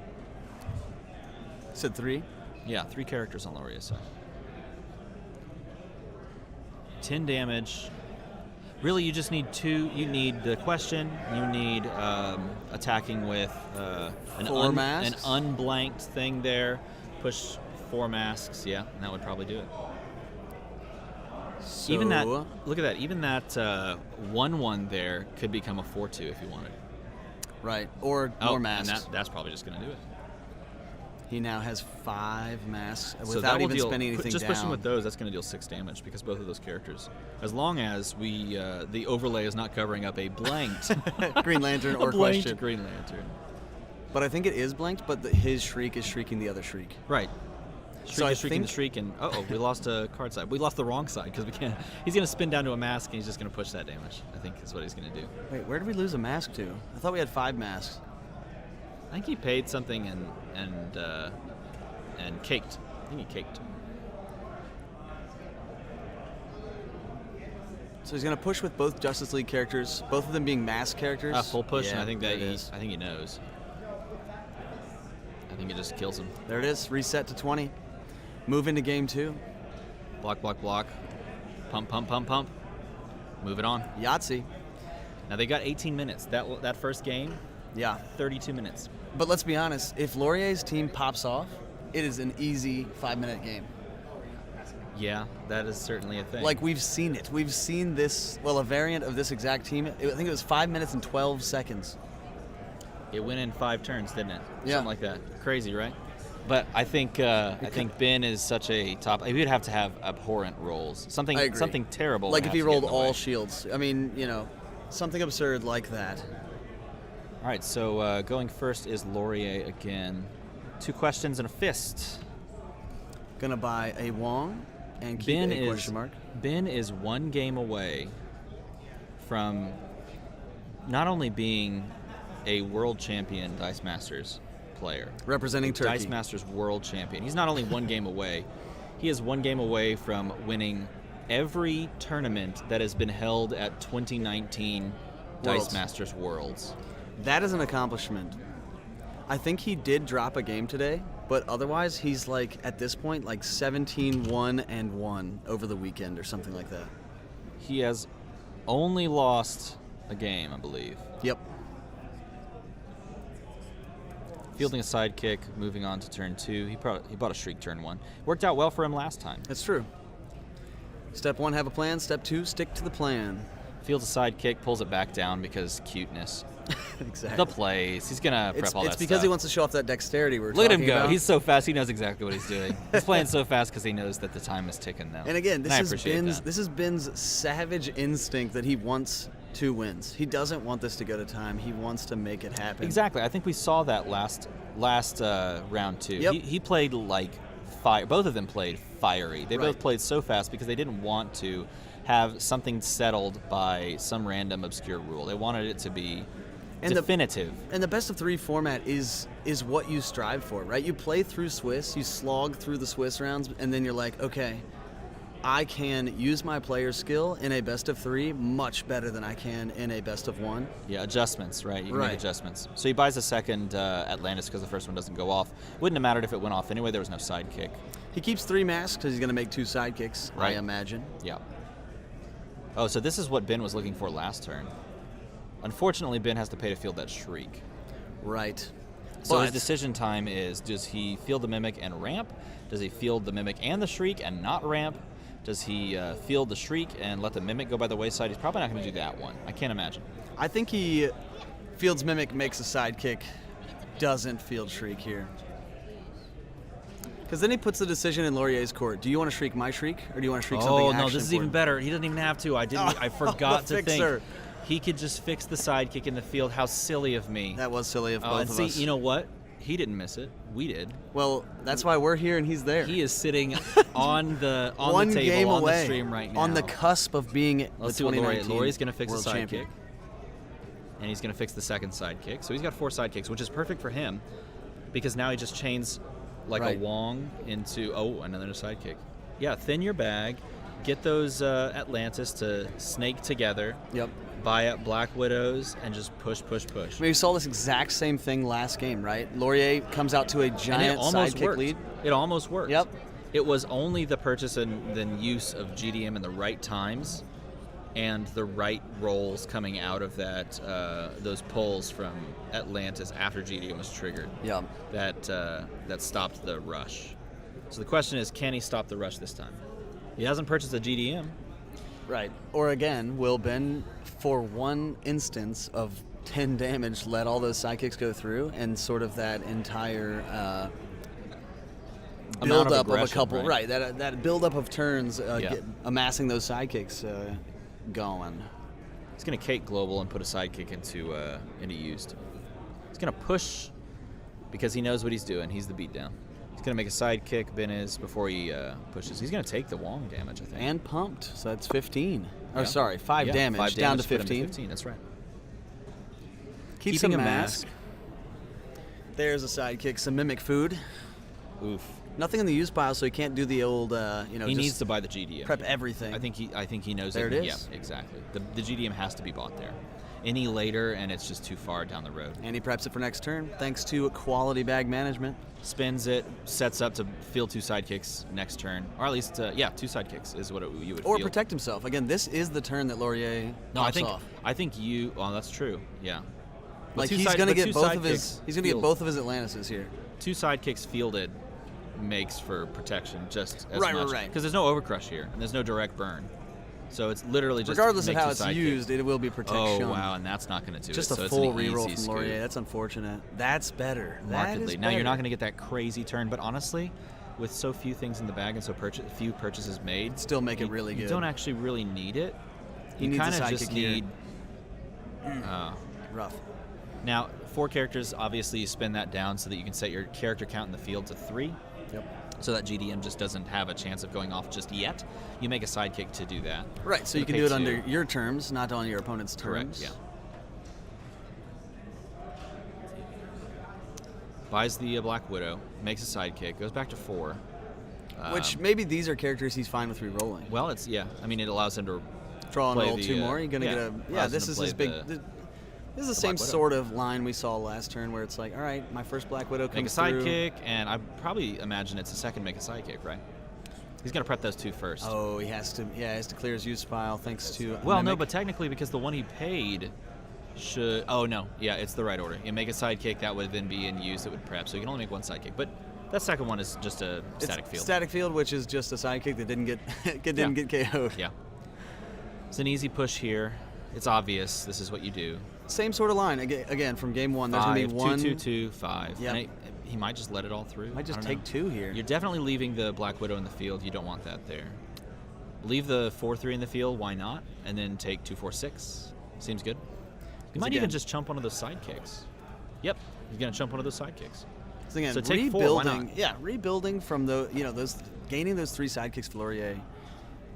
Said 3? Yeah, 3 characters on Laurier's side. 10 damage. Really, you just need 2. You need the question. You need attacking with an 4 masks? an unblanked thing there. Push 4 masks. Yeah, and that would probably do it. So, Even that. Look at that. Even that 1/1 there could become a 4/2 if you wanted. Right. Or more masks. And that's probably just going to do it. He now has 5 masks So that without will even deal, spending anything just down. pushing with those, that's going to deal 6 damage because both of those characters, as long as we the overlay is not covering up a blanked Green Lantern or a blanked question. Green Lantern. But I think it is blanked, but his Shriek is shrieking the other Shriek. Right. So I Shrieking the think- Shriek, and we lost a card side. We lost the wrong side because we can't. He's going to spin down to a mask, and he's just going to push that damage. I think is what he's going to do. Wait, where did we lose a mask to? I thought we had 5 masks. I think he paid something and caked. I think he caked. So he's going to push with both Justice League characters, both of them being mask characters. Full push, and Yeah, I think there that it is. I think he knows. I think it just kills him. There it is. Reset to 20. Move into game 2. Block, block, block. Pump, pump, pump, pump. Move it on. Yahtzee. Now they got 18 minutes. That first game, Yeah. 32 minutes. But let's be honest. If Laurier's team pops off, it is an easy 5-minute game. Yeah, that is certainly a thing. Like, we've seen it. We've seen this, well, a variant of this exact team. I think it was 5 minutes and 12 seconds. it went in 5 turns, didn't it? Yeah. Something like that. Crazy, right? But I think Ben is such a top. He would have to have abhorrent rolls. I agree. Something terrible. Like would if he have to get rolled in the all way. shields. I mean, something absurd like that. All right, so going first is Laurier again. 2 questions and a fist. Gonna buy a Wong and keep Ben a is question mark. Ben is 1 game away from not only being a world champion Dice Masters player, Representing Turkey. Dice Masters world champion. He's not only 1 game away, he is 1 game away from winning every tournament that has been held at 2019 Worlds. Dice Masters Worlds. That is an accomplishment. I think he did drop a game today, but otherwise he's at this point 17-1-1 over the weekend or something like that. He has only lost a game, I believe. Yep. Fielding a sidekick, moving on to turn 2. He bought a Shriek turn 1. Worked out well for him last time. That's true. Step 1, have a plan. Step 2, stick to the plan. Fields a sidekick, pulls it back down because cuteness. Exactly. The plays. He's going to prep all that It's because stuff. he wants to show off that dexterity we're Look at him talking go. about. He's so fast. He knows exactly what he's doing. He's playing so fast because he knows that the time is ticking now. And again, I appreciate that. this is Ben's savage instinct that he wants 2 wins. He doesn't want this to go to time. He wants to make it happen. Exactly. I think we saw that last round 2. Yep. He played like fire. Both of them played fiery. They Right. both played so fast because they didn't want to have something settled by some random obscure rule. They wanted it to be definitive. And the best of 3 format is what you strive for, right? You play through Swiss, you slog through the Swiss rounds, and then you're like, okay, I can use my player skill in a best of 3 much better than I can in a best of 1. Yeah, adjustments, right? You can Right. make adjustments. So he buys a second Atlantis because the first one doesn't go off. Wouldn't have mattered if it went off anyway. There was no sidekick. He keeps 3 masks because he's going to make 2 sidekicks, I Right. imagine. Yeah. Oh, so this is what Ben was looking for last turn. Unfortunately, Ben has to pay to field that Shriek. Right. So his But- decision time is, does he field the Mimic and ramp? Does he field the Mimic and the Shriek and not ramp? Does he field the Shriek and let the Mimic go by the wayside? He's probably not going to do that one. I can't imagine. I think he fields Mimic, makes a sidekick, doesn't field Shriek here. Because then he puts the decision in Laurier's court. Do you want to Shriek my Shriek, or do you want to Shriek something Oh, no, action this is even important? better. He doesn't even have to. I forgot the to think. fixer. He could just fix the sidekick in the field. How silly of me. That was silly of Oh, both and of see, us. you know what? He didn't miss it. We did. Well, that's why we're here and he's there. He is sitting on the One table game on away, the stream right now. on the cusp of being Let's the see what 2019 Laurie's going to fix world the sidekick. champion. And he's going to fix the second sidekick. So he's got 4 sidekicks, which is perfect for him because now he just chains like Right. a Wong into, another sidekick. Yeah, thin your bag, get those Atlantis to snake together, Yep. buy up Black Widows, and just push, push, push. I mean, we saw this exact same thing last game, right? Laurier comes out to a And it giant almost sidekick worked. lead. It almost worked. Yep. It was only the purchase and then use of GDM in the right times and the right rolls coming out of that those pulls from Atlantis after GDM was triggered Yep. that stopped the rush. So the question is, can he stop the rush this time? He hasn't purchased a GDM. Right. Or again, will Ben, for one instance of 10 damage, let all those sidekicks go through and sort of that entire Amount of build up of a aggression, couple, right? that build up of turns, Yeah. amassing those sidekicks going. He's going to cake global and put a sidekick into used. He's going to push because he knows what he's doing. He's the beatdown. He's going to make a sidekick, Ben is, before he pushes. He's going to take the Wong damage, I think. And pumped, so that's 15. Yeah. Oh, sorry, 5 Yeah, damage, 5 down damage to put him 15. 15, that's right. Keeps Keeping a a mask. There's a sidekick, some mimic food. Oof. Nothing in the use pile, so he can't do the old, He just needs to buy the GDM. prep everything. I think he knows There it. it is. Yeah, exactly. The GDM has to be bought there. Any later, and it's just too far down the road. And he preps it for next turn, thanks to quality bag management. Spins it, sets up to field 2 sidekicks next turn, or at least 2 sidekicks is what you would Or field. protect himself. Again, this is the turn that Laurier pops off. I think you. Oh, that's true. Yeah. But Like two he's side- gonna but get two both of his. sidekicks He's gonna get field- both of his Atlantises here. 2 sidekicks fielded makes for protection just as Right, much. right. Because there's no overcrush here, and there's no direct burn. So it's literally just Regardless of make how 2 it's sidekicks. used, it will be protection. Oh wow, and that's not going to do Just it. a So full it's an reroll easy from scoop. Laurier. That's unfortunate. That's better. That Markedly. is Now you're better. not going to get that crazy turn, but honestly, with so few things in the bag and so few purchases made, Still make it you- really You good. don't actually really need it. He You needs a kind of sidekick just here. need. Rough. Now, 4 characters. Obviously, you spin that down so that you can set your character count in the field to 3. Yep. So that GDM just doesn't have a chance of going off just yet. You make a sidekick to do that. Right. So you can pay do it 2. under your terms, not on your opponent's terms. Correct. Yeah. Buys the Black Widow, makes a sidekick, goes back to 4. Which maybe these are characters he's fine with re-rolling. Well, it allows him to Draw and play roll the, 2 more. You're gonna yeah, get a. allows Yeah, him this to is play his big. the- This is the the same Black Widow. sort of line we saw last turn, where it's like, all right, my first Black Widow make a comes through. sidekick, and I probably imagine it's a second make a sidekick, right? He's gonna prep those 2 first. Oh, he has to. Yeah, he has to clear his use pile thanks to. Well, no, Mimic. but technically, because the one he paid should. Oh no, yeah, it's the right order. You make a sidekick, that would then be in use. It would prep, so you can only make 1 sidekick. But that second one is just a It's static field. Static field, which is just a sidekick that didn't get didn't Yeah. get KO'd. Yeah. It's an easy push here. It's obvious. This is what you do. Same sort of line again from game one. There's 5, gonna be 1. 2, 2, 2, 5. Yep. And he might just let it all through. Might just I don't take know. 2 here. You're definitely leaving the Black Widow in the field. You don't want that there. Leave the 4-3 in the field. Why not? And then take 2, 4, 6. Seems good. You might even again- just chump one of those sidekicks. Yep, he's gonna chump one of those sidekicks. So again, So take 4, why rebuilding. not? Yeah, rebuilding from those gaining those 3 sidekicks for Laurier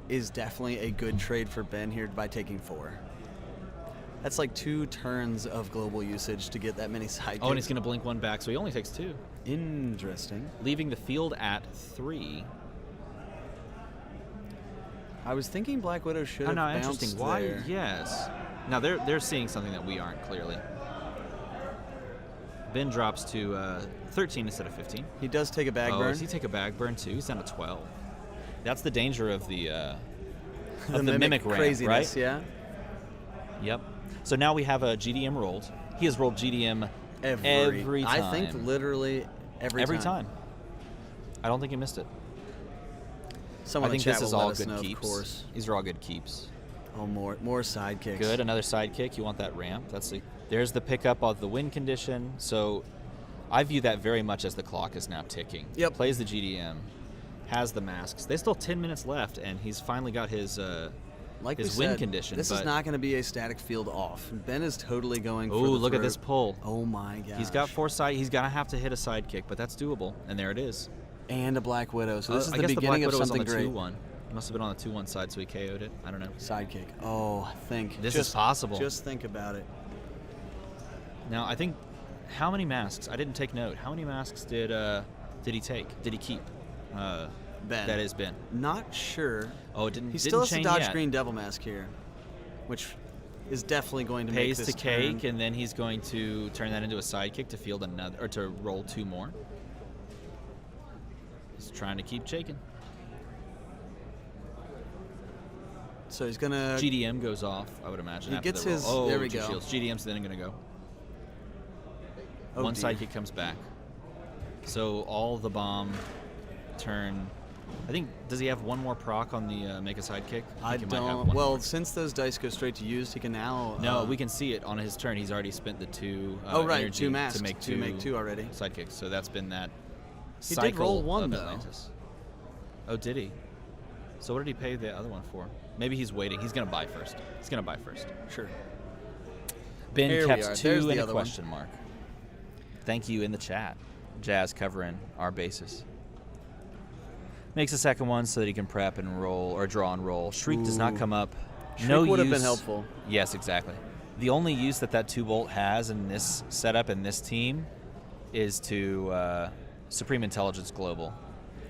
is definitely a good trade for Ben here by taking 4. That's like 2 turns of global usage to get that many sidekicks. Oh, and he's going to blink 1 back, so he only takes 2. Interesting. Leaving the field at 3. I was thinking Black Widow should have bounced interesting. there. Why? Yes. Now they're seeing something that we aren't, clearly. Ben drops to 13 instead of 15. He does take a bag burn. Does he take a bag burn too? He's down to 12. That's the danger of the mimic ramp, craziness, right? yeah. Yep. So now we have a GDM rolled. He has rolled GDM every time. I think literally every time. I don't think he missed it. Someone I think in chat this is will all let us good know, keeps. Of course. These are all good keeps. Oh, more sidekicks. Good. Another sidekick. You want that ramp. There's the pickup of the win condition. So I view that very much as the clock is now ticking. Yep. Plays the GDM, has the masks. There's still 10 minutes left, and he's finally got his like his we win said, condition. This is not going to be a static field off. Ben is totally going for the look at throat. this pull. Oh my god. He's got 4 side. He's gonna have to hit a sidekick, but that's doable. And there it is. And a Black Widow. So this is I the guess beginning the of Black Widow something was on the great. 2-1. He must have been on the 2-1 side, so he KO'd it. I don't know. Sidekick. Oh, think. This is possible. Just think about it. Now I think how many masks? I didn't take note. How many masks did he take? Did he keep? Ben. That is Ben. Not sure. Oh, it didn't. He didn't still has to chain dodge yet. Green Devil Mask here, which is definitely going to Pays make to this cake, turn. and then he's going to turn that into a sidekick to field another, or to roll 2 more. He's trying to keep shaking. So he's gonna. GDM goes off, I would imagine. He after gets the roll. his- Oh, there we 2 go. shields. GDM's then going to go. Oh, One dear. sidekick comes back. So all the bomb turn. I think, does he have 1 more proc on the make a sidekick? I think he might have don't. 1 Well, more. since those dice go straight to used, he can now. No, we can see it on his turn. He's already spent the 2 Oh right, energy 2 masks to make 2 already. sidekicks. So that's been that He cycle did roll 1 of though. Atlantis. Oh, did he? So what did he pay the other one for? Maybe he's waiting. He's going to buy first. He's going to buy first. Sure. Ben Here we are. kept There's 2 the and a other one. question mark. Thank you in the chat. Jazz covering our bases. Makes a second one so that he can prep and roll, or draw and roll. Shriek does not Ooh. come up. Shriek no would have use. been helpful. Yes, exactly. The only use that 2-bolt has in this setup and this team is to Supreme Intelligence Global.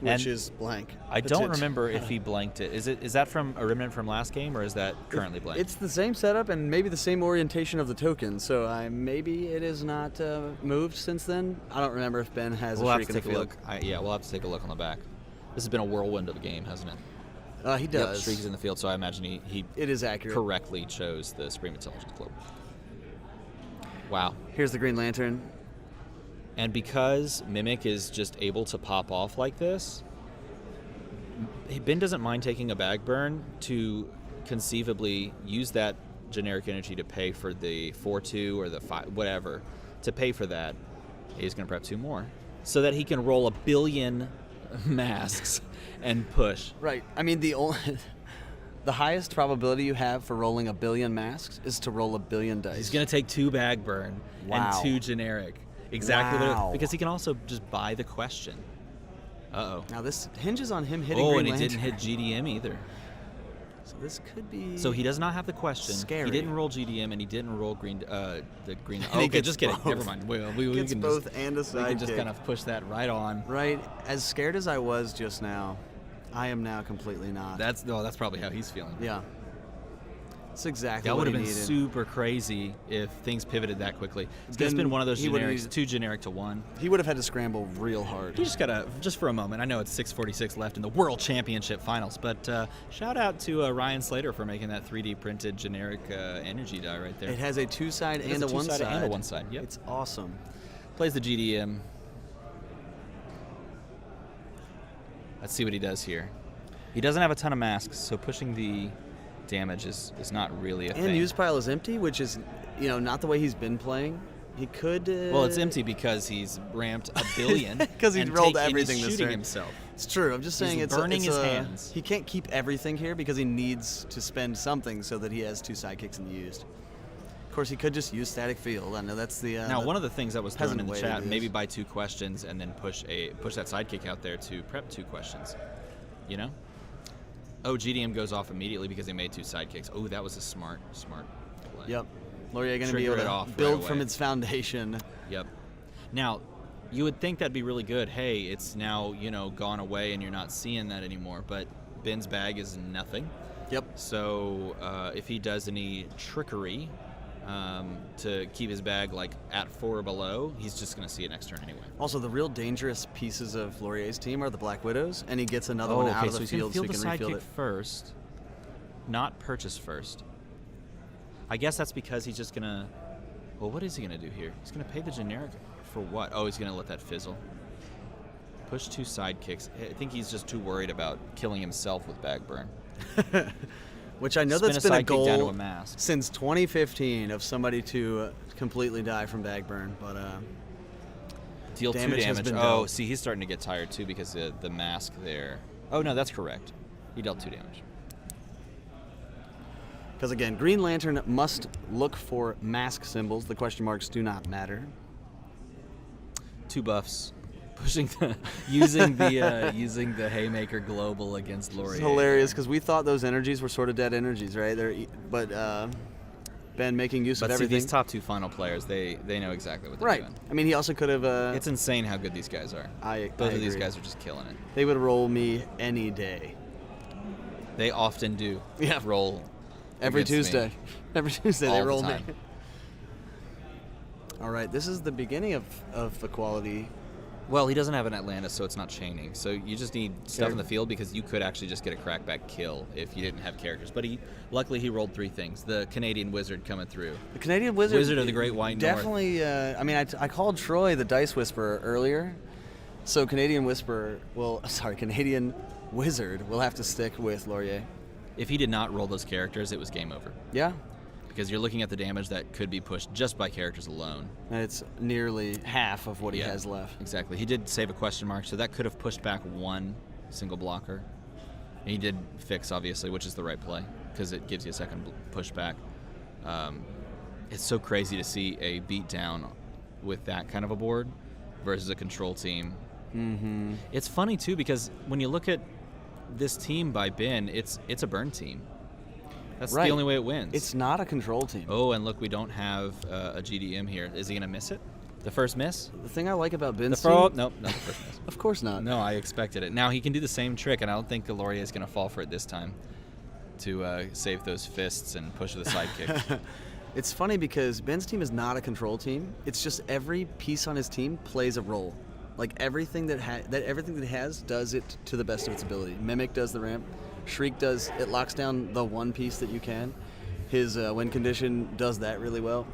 Which And is blank. I That's don't it. remember if he blanked it. Is that from a remnant from last game, or is that currently blanked? It's the same setup and maybe the same orientation of the token. So maybe it is not moved since then. I don't remember if Ben has We'll a have Shriek to in the take a field. look. We'll have to take a look on the back. This has been a whirlwind of a game, hasn't it? He Yep, does. Shriek is in the field, so I imagine he It is accurate. correctly chose the Supreme Intelligence Global. Wow. Here's the Green Lantern. And because Mimic is just able to pop off like this, Ben doesn't mind taking a bag burn to conceivably use that generic energy to pay for the 4-2 or the 5, whatever, to pay for that. He's going to prep 2 more so that he can roll 1 billion masks and push. Right. I mean, the highest probability you have for rolling 1 billion masks is to roll 1 billion dice. He's going to take 2 bag burn Wow. and 2 generic. Exactly. Wow. Because he can also just buy the question. Uh-oh. Now this hinges on him hitting Oh, Green and he Lantern. didn't hit GDM either. So this could be. So he does not have the question. Scary. He didn't roll GDM, and he didn't roll the green. he Okay, gets just kidding. both. Never mind. We Gets can both just, and a we can just sidekick. kind of push that right on. Right. As scared as I was just now, I am now completely not. That's probably how he's feeling. Yeah. That's exactly That what would he have been needed. super crazy if things pivoted that quickly. It's Then been one of those he would've generics, used- 2 generic to 1. He would have had to scramble real hard. You just gotta, just for a moment, I know it's 6:46 left in the World Championship Finals, but shout out to Ryan Slater for making that 3D printed generic energy die right there. It has a 2-side It has and a 2-sided 1-side. and a 1-side, yep. It's awesome. Plays the GDM. Let's see what he does here. He doesn't have a ton of masks, so pushing the damage is not really a And thing. use pile is empty, which is, not the way he's been playing. He could. Well, it's empty because he's ramped 1 billion. 'Cause he rolled and everything he's this shooting turn. himself. It's true. I'm just saying He's it's burning it's his hands. He can't keep everything here because he needs to spend something so that he has 2 sidekicks in the used. Of course, he could just use static field. I know that's the. Now, one of the things that was thrown peasant in the way chat, to do maybe this. buy 2 questions and then push that sidekick out there to prep 2 questions. You know? Oh, GDM goes off immediately because they made 2 sidekicks. Oh, that was a smart play. Yep. Laurier going to be Trigger able it to off right build away. from its foundation. Yep. Now, you would think that'd be really good. Hey, it's now, gone away and you're not seeing that anymore. But Ben's bag is nothing. Yep. So if he does any trickery to keep his bag like at 4 or below, he's just going to see it next turn anyway. Also, the real dangerous pieces of Laurier's team are the Black Widows, and he gets another one out of the field so he can refield it. First, not purchase first. I guess that's because he's just going to... Well, what is he going to do here? He's going to pay the generic for what? Oh, he's going to let that fizzle. Push 2 sidekicks. I think he's just too worried about killing himself with bag burn. Which I know Spin that's a been a sidekick down to goal a mask. since 2015 of somebody to completely die from bag burn, but Deal 2 damage has damage. been Oh, dealt. see, he's starting to get tired too because the mask there. Oh, no, that's correct. He dealt 2 damage. because again, Green Lantern must look for mask symbols. The question marks do not matter. 2 buffs. Using the Haymaker Global against Laurier. It's hilarious because we thought those energies were sort of dead energies, right? But Ben making use of But see, everything. these top 2 final players, they know exactly what they're Right. doing. I mean, he also could have. It's insane how good these guys are. Both of these agree. guys are just killing it. They would roll me any day. They often do. Yeah. Roll Every against me. Tuesday. Every Tuesday All they the roll me. time. All right, this is the beginning of equality. Well, he doesn't have an Atlantis, so it's not chaining. So you just need stuff in the field because you could actually just get a crackback kill if you didn't have characters. But luckily he rolled 3 things. The Canadian Wizard coming through. The Canadian Wizard. Wizard of the Great White North. Definitely. I mean, I called Troy the Dice Whisperer earlier, so Canadian Wizard will have to stick with Laurier. If he did not roll those characters, it was game over. Yeah, Because you're looking at the damage that could be pushed just by characters alone. and it's nearly half of what he has left. Exactly. He did save a question mark, so that could have pushed back 1 single blocker. And he did fix, obviously, which is the right play, because it gives you a second pushback. It's so crazy to see a beatdown with that kind of a board versus a control team. Mm-hmm. It's funny, too, because when you look at this team by Ben, it's a burn team. That's Right. the only way it wins. It's not a control team. Oh, and look, we don't have a GDM here. Is he going to miss it? The first miss? The thing I like about Ben's Nope, team, not the first miss. of course not. No, I expected it. Now he can do the same trick, and I don't think Laurier is going to fall for it this time to save those fists and push the sidekick. It's funny because Ben's team is not a control team. It's just every piece on his team plays a role. Like everything that has does it to the best of its ability. Mimic does the ramp. Shriek does it, locks down the one piece that you can. His win condition does that really well.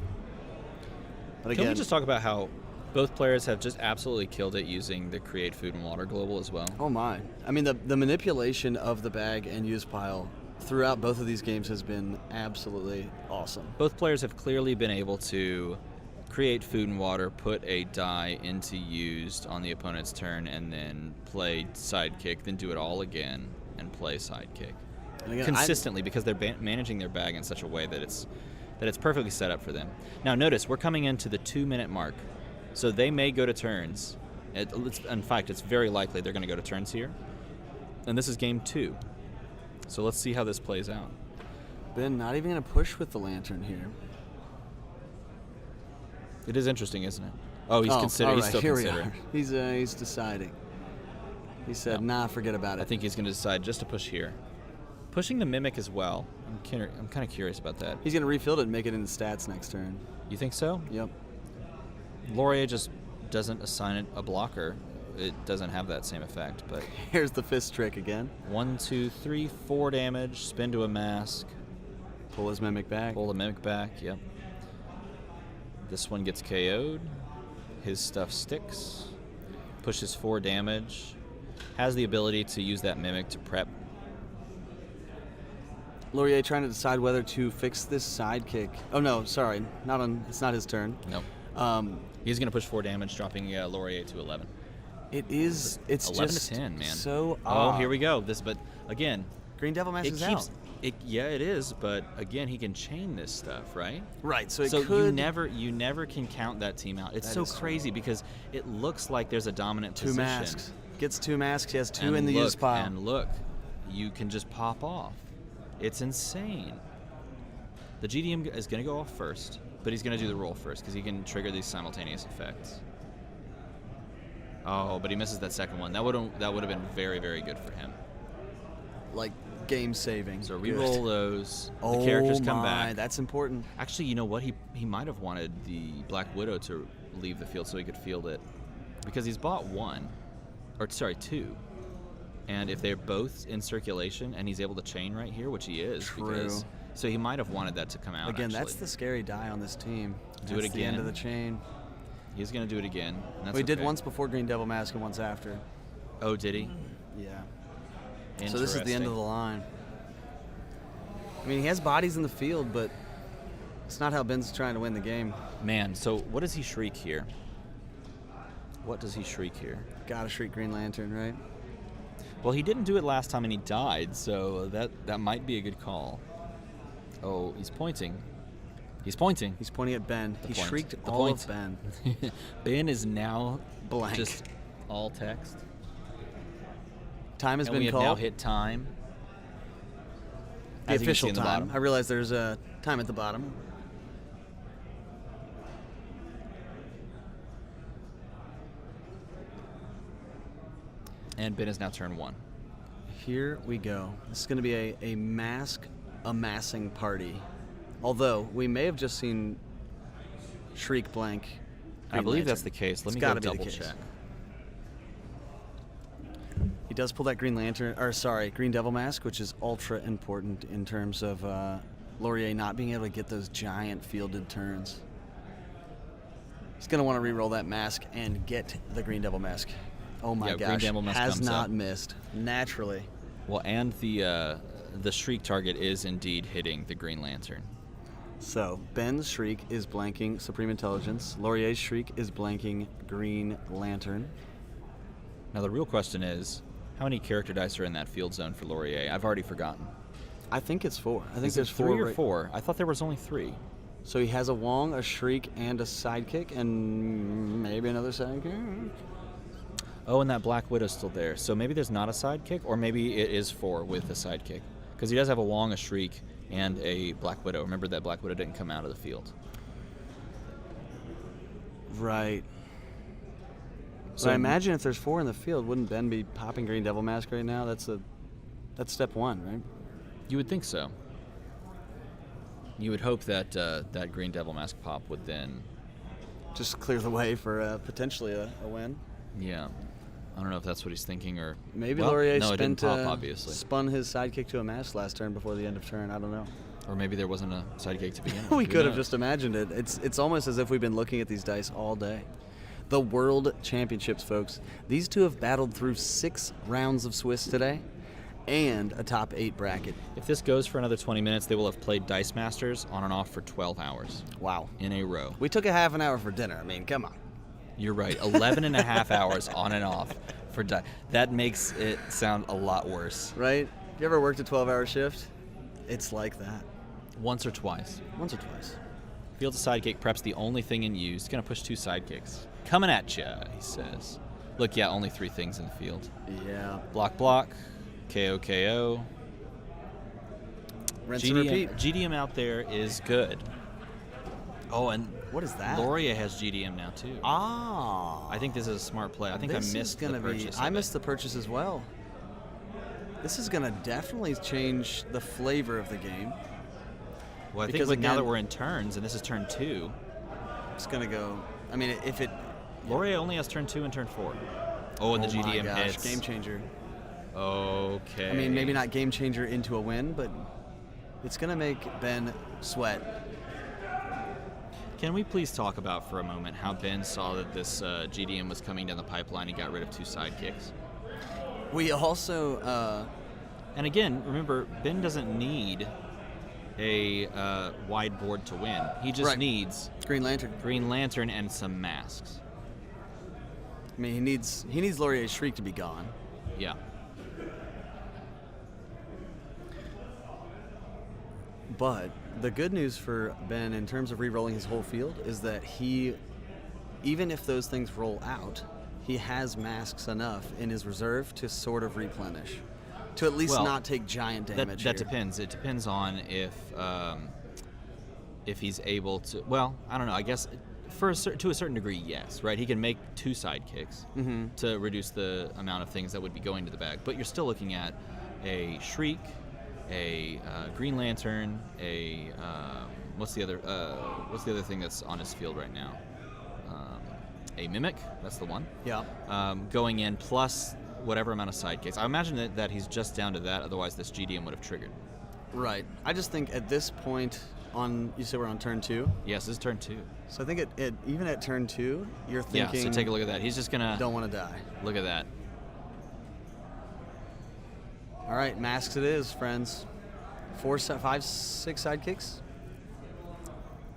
But again, Can we just talk about how both players have just absolutely killed it using the Create Food and Water Global as well? oh my! I mean, the manipulation of the bag and use pile throughout both of these games has been absolutely awesome. Both players have clearly been able to create food and water, put a die into used on the opponent's turn, and then play sidekick, then do it all again and play sidekick And again, consistently because they're managing their bag in such a way that it's perfectly set up for them. Now notice we're coming into the 2-minute mark, so they may go to turns. In fact, it's very likely they're going to go to turns here, and this is game 2. So let's see how this plays out. Ben not even going to push with the lantern here. It is interesting, isn't it? Oh, he's considering. all He's right, still here considering. we are. He's deciding. He said, "Nah, forget about it." I think he's going to decide just to push here. Pushing the Mimic as well. I'm kind of curious about that. he's going to refield it and make it into stats next turn. You think so? Yep. Laurier just doesn't assign it a blocker. It doesn't have that same effect. But Here's the fist trick again. 1, 2, 3, 4 damage. Spin to a mask. Pull his mimic back. Pull the Mimic back. Yep. This one gets KO'd. His stuff sticks. Pushes 4 damage. Has the ability to use that Mimic to prep. Laurier trying to decide whether to fix this sidekick. Oh no, sorry, it's not his turn. Nope. Um, He's going to push 4 damage, dropping Laurier to 11. it's 11 just to 10, man. so Oh, odd. here we go. But again, Green Devil Mask it is keeps. out. Yeah, it is. But again, he can chain this stuff, right? Right, so it So could you never can count that team out. It's That so is- crazy because it looks like there's a dominant two position. masks. Gets 2 masks. He has 2 And in the look, use pile. And look, you can just pop off. It's insane. The GDM is going to go off first, but he's going to do the roll first because he can trigger these simultaneous effects. Oh, but he misses that second one. That would have been very, very good for him. Like game saving. So Good. re-roll those. Oh The characters come my, back. that's important. Actually, you know what? He might have wanted the Black Widow to leave the field so he could field it, because he's bought two. And if they're both in circulation and he's able to chain right here, which he is, True. So he might have wanted that to come out. Again, actually. that's the scary die on this team. Do it That's the end of again. the chain. He's going to do it again. And that's We did okay. once before Green Devil Mask and once after. Oh, did he? Yeah. So this is the end of the line. I mean, he has bodies in the field, but it's not how Ben's trying to win the game. Man, so what does he shriek here? Gotta shriek Green Lantern, right? Well, he didn't do it last time and he died, so that might be a good call. Oh, he's pointing. He's pointing. He's pointing at Ben. The He point. shrieked The all point. of Ben. Ben is now Blank. just all text. Time has And been we have called. now hit time. The As you can official see in the time. bottom. I realize there's a time at the bottom. And Ben is now turn 1. Here we go. This is going to be a mask amassing party. Although we may have just seen Shriek blank. I Green believe that's Lantern. the case. Let It's me gotta go be the double case. check. He does pull that Green Lantern, or sorry, Green Devil Mask, which is ultra important in terms of Laurier not being able to get those giant fielded turns. He's going to want to re-roll that mask and get the Green Devil Mask. Oh my Yeah, Green gosh, Devil Mask has comes not up. missed, naturally. Well, and the Shriek target is indeed hitting the Green Lantern. So, Ben's Shriek is blanking Supreme Intelligence. Laurier's Shriek is blanking Green Lantern. Now the real question is, how many character dice are in that field zone for Laurier? I've already forgotten. I think it's 4. I think Is there's it 3 or right- 4? I thought there was only 3. So he has a Wong, a Shriek, and a Sidekick, and maybe another Sidekick. Oh, and that Black Widow's still there. So maybe there's not a sidekick, or maybe it is 4 with a sidekick. Because he does have a Wong, a Shriek, and a Black Widow. Remember that Black Widow didn't come out of the field. Right. So So I imagine if there's 4 in the field, wouldn't Ben be popping Green Devil Mask right now? That's step 1, right? you would think so. You would hope that that Green Devil Mask pop would then, Just clear the way for potentially a win. yeah. I don't know if that's what he's thinking, or Maybe well, Laurier no, it didn't spent, pop, obviously. spun his Sidekick to a mask last turn before the end of turn. I don't know. Or maybe there wasn't a sidekick to begin with. We Who could have knows? just imagined it. It's almost as if we've been looking at these dice all day. The World Championships, folks. These two have battled through 6 rounds of Swiss today and a top 8 bracket. If this goes for another 20 minutes, they will have played Dice Masters on and off for 12 hours Wow. in a row. We took a half an hour for dinner. I mean, come on. You're right. 11 and a half hours on and off for that makes it sound a lot worse. Right? You ever worked a 12-hour shift? It's like that. Once or twice. Once or twice. Field a sidekick, perhaps the only thing in use. Gonna push 2 sidekicks. Coming at ya, he says. Look, yeah, only 3 things in the field. Yeah. Block, block, KO, KO. Rinse and repeat. GDM out there is good. Oh, and What is that? Laurier has GDM now too. Ah. I think this is a smart play. I think This I is missed the gonna purchase. I missed the purchase as well. This is going to definitely change the flavor of the game. Well, I think because now that again- we're in turns, and this is turn 2, It's going to go. I mean, if it. Laurier only has turn 2 and turn 4. Oh, and the oh my GDM gosh, hits. game changer. Okay. I mean, maybe not game changer into a win, but it's going to make Ben sweat. Can we please talk about for a moment how Ben saw that this GDM was coming down the pipeline and got rid of 2 sidekicks? We also. And again, remember, Ben doesn't need a wide board to win. He just Right. needs Green Lantern. Green Lantern and some masks. I mean, he needs Laurier's Shriek to be gone. Yeah. But the good news for Ben in terms of re-rolling his whole field is that he, even if those things roll out, he has masks enough in his reserve to sort of replenish. to at least Well, not take giant damage. That here. depends. It depends on if he's able to. Well, I don't know. I guess to a certain degree, yes. Right? He can make 2 sidekicks to reduce the amount of things that would be going to the bag. But you're still looking at a Shriek, a Green Lantern, a what's the other thing that's on his field right now? A Mimic. That's the one. Yeah. Going in plus whatever amount of sidekicks. I imagine that he's just down to that. Otherwise, this GDM would have triggered. Right. I just think at this point you said we're on turn 2. Yes, this is turn 2. So I think even at turn 2, you're thinking. Yeah. So take a look at that. He's just gonna. Don't want to die. Look at that. All right, masks it is, friends. 4, 5, 6 sidekicks.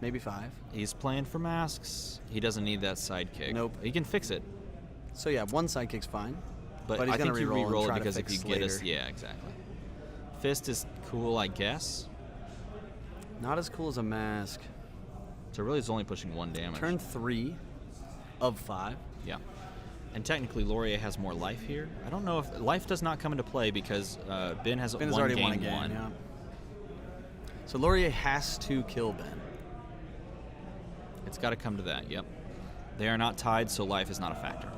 Maybe 5. He's playing for masks. He doesn't need that sidekick. Nope. He can fix it. So yeah, 1 sidekick's fine. But he's I think gonna you reroll and re-roll it try to because if fix you get us, later. yeah, exactly. Fist is cool, I guess. Not as cool as a mask. So really, it's only pushing 1 damage. Turn 3 of 5. Yeah. And technically, Laurier has more life here. I don't know if life does not come into play because Ben has already won a game. won. Yeah. So Laurier has to kill Ben. It's got to come to that. Yep. They are not tied, so life is not a factor.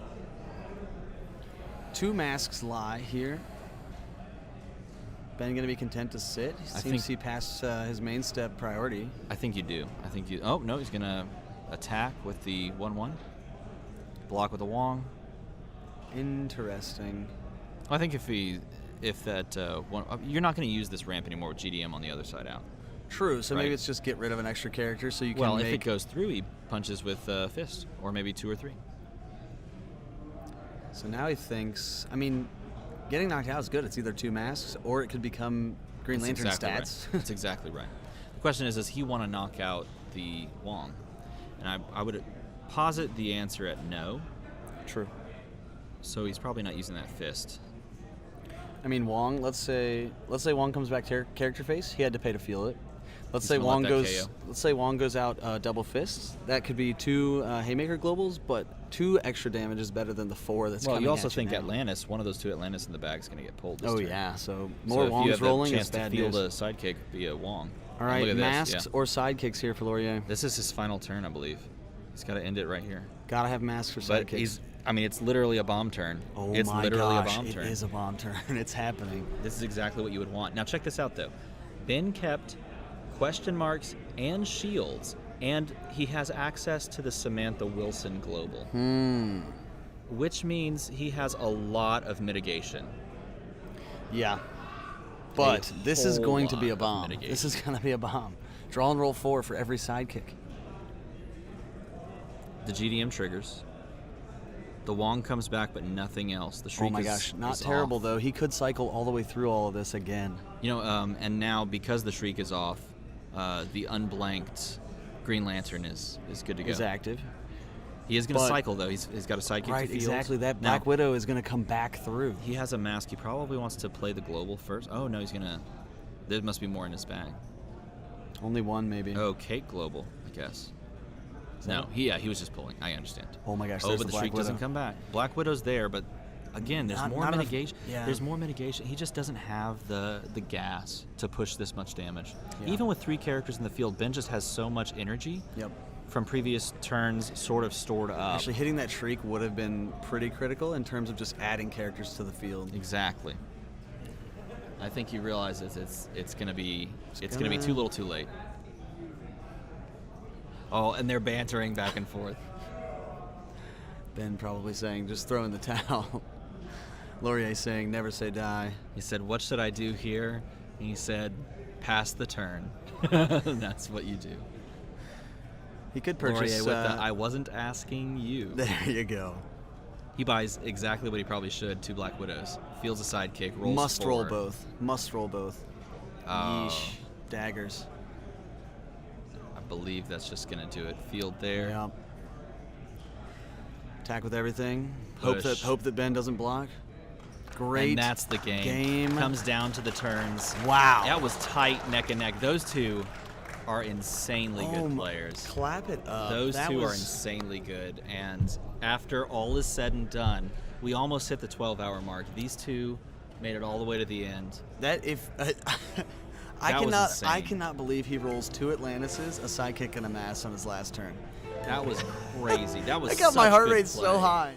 2 masks lie here. Ben going to be content to sit. He seems he passed his main step priority. I think you do. I think you. Oh no, he's going to attack with the 1/1. Block with a Wong. Interesting. I think if that one, you're not going to use this ramp anymore with GDM on the other side out. True. So Right. maybe it's just get rid of an extra character so you can Well, make. if it goes through, he punches with fist, or maybe 2 or 3. So now he thinks. I mean, getting knocked out is good. It's either 2 masks or it could become Green That's Lantern exactly stats. Right. That's exactly right. The question is, does he want to knock out the Wong? And I would posit the answer at no. True. So he's probably not using that fist. I mean, Wong. Let's say Wong comes back character face. He had to pay to feel it. Let's He's say gonna Wong let that goes. KO. Let's say Wong goes out double fists. That could be 2 Haymaker globals, but 2 extra damage is better than the 4 that's Well, coming you also at think now. Atlantis, one of those 2 Atlantis in the bag is going to get pulled this Oh turn. yeah, so So more if you Wongs have rolling the is chance to bad field news. a sidekick via Wong. All And right, look at masks this, yeah. or sidekicks here for Laurier. This is his final turn, I believe. He's got to end it right here. Gotta have masks for But sidekicks. it's literally a bomb turn. Oh it's my literally gosh, a bomb turn. it is a bomb turn. It's happening. This is exactly what you would want. Now check this out though. Ben kept question marks and shields, and he has access to the Samantha Wilson Global. Which means he has a lot of mitigation. Yeah. But this is whole going to be lot a of bomb. mitigation. This is going to be a bomb. Draw and roll 4 for every sidekick. The GDM triggers. The Wong comes back, but nothing else. The Shriek Oh my is, gosh, not is terrible off. though. He could cycle all the way through all of this again. You know, and now because the Shriek is off, the unblanked Green Lantern is good to go. Is active. He is going to But- cycle though. He's got a sidekick Right, to field. exactly. That Now, Black Widow is going to come back through. he has a mask. He probably wants to play the global first. Oh no, he's gonna. There must be more in his bag. Only 1 maybe. Oh, Kate global, I guess. No, he was just pulling. I understand. Oh my gosh, Oh, there's but the the Black Shriek doesn't Widow. come back. Black Widow's there, but again, there's Not- more not enough- mitigation. yeah. There's more mitigation. He just doesn't have the gas to push this much damage. Yeah. Even with 3 characters in the field, Ben just has so much energy Yep. from previous turns sort of stored up. Actually, hitting that Shriek would have been pretty critical in terms of just adding characters to the field. Exactly. I think you realize that it's gonna be gonna- too little, too late. Oh, and they're bantering back and forth. Ben probably saying, just throw in the towel. Laurier saying, never say die. He said, "What should I do here?" And he said, "Pass the turn." That's what you do. He could Laurier purchase. with the "I wasn't asking you." There you go. He buys exactly what he probably should. 2 Black Widows. Fields a sidekick. Rolls Must roll forward. both. Must roll both. Oh. Yeesh. Daggers. I believe that's just gonna do it. Field there. Yeah. Attack with everything. Push. Hope that Ben doesn't block. Great. And that's the game. Comes down to the turns. Wow. That was tight, neck and neck. Those 2 are insanely Oh good my- players. Clap it up. Those That 2 are was- insanely good. And after all is said and done, we almost hit the 12-hour mark. These 2 Made it all the way to the end. That if I That was insane. cannot believe he rolls 2 Atlantises, a sidekick, and a mass on his last turn. That was crazy. That was That got my such heart good rate play. so high.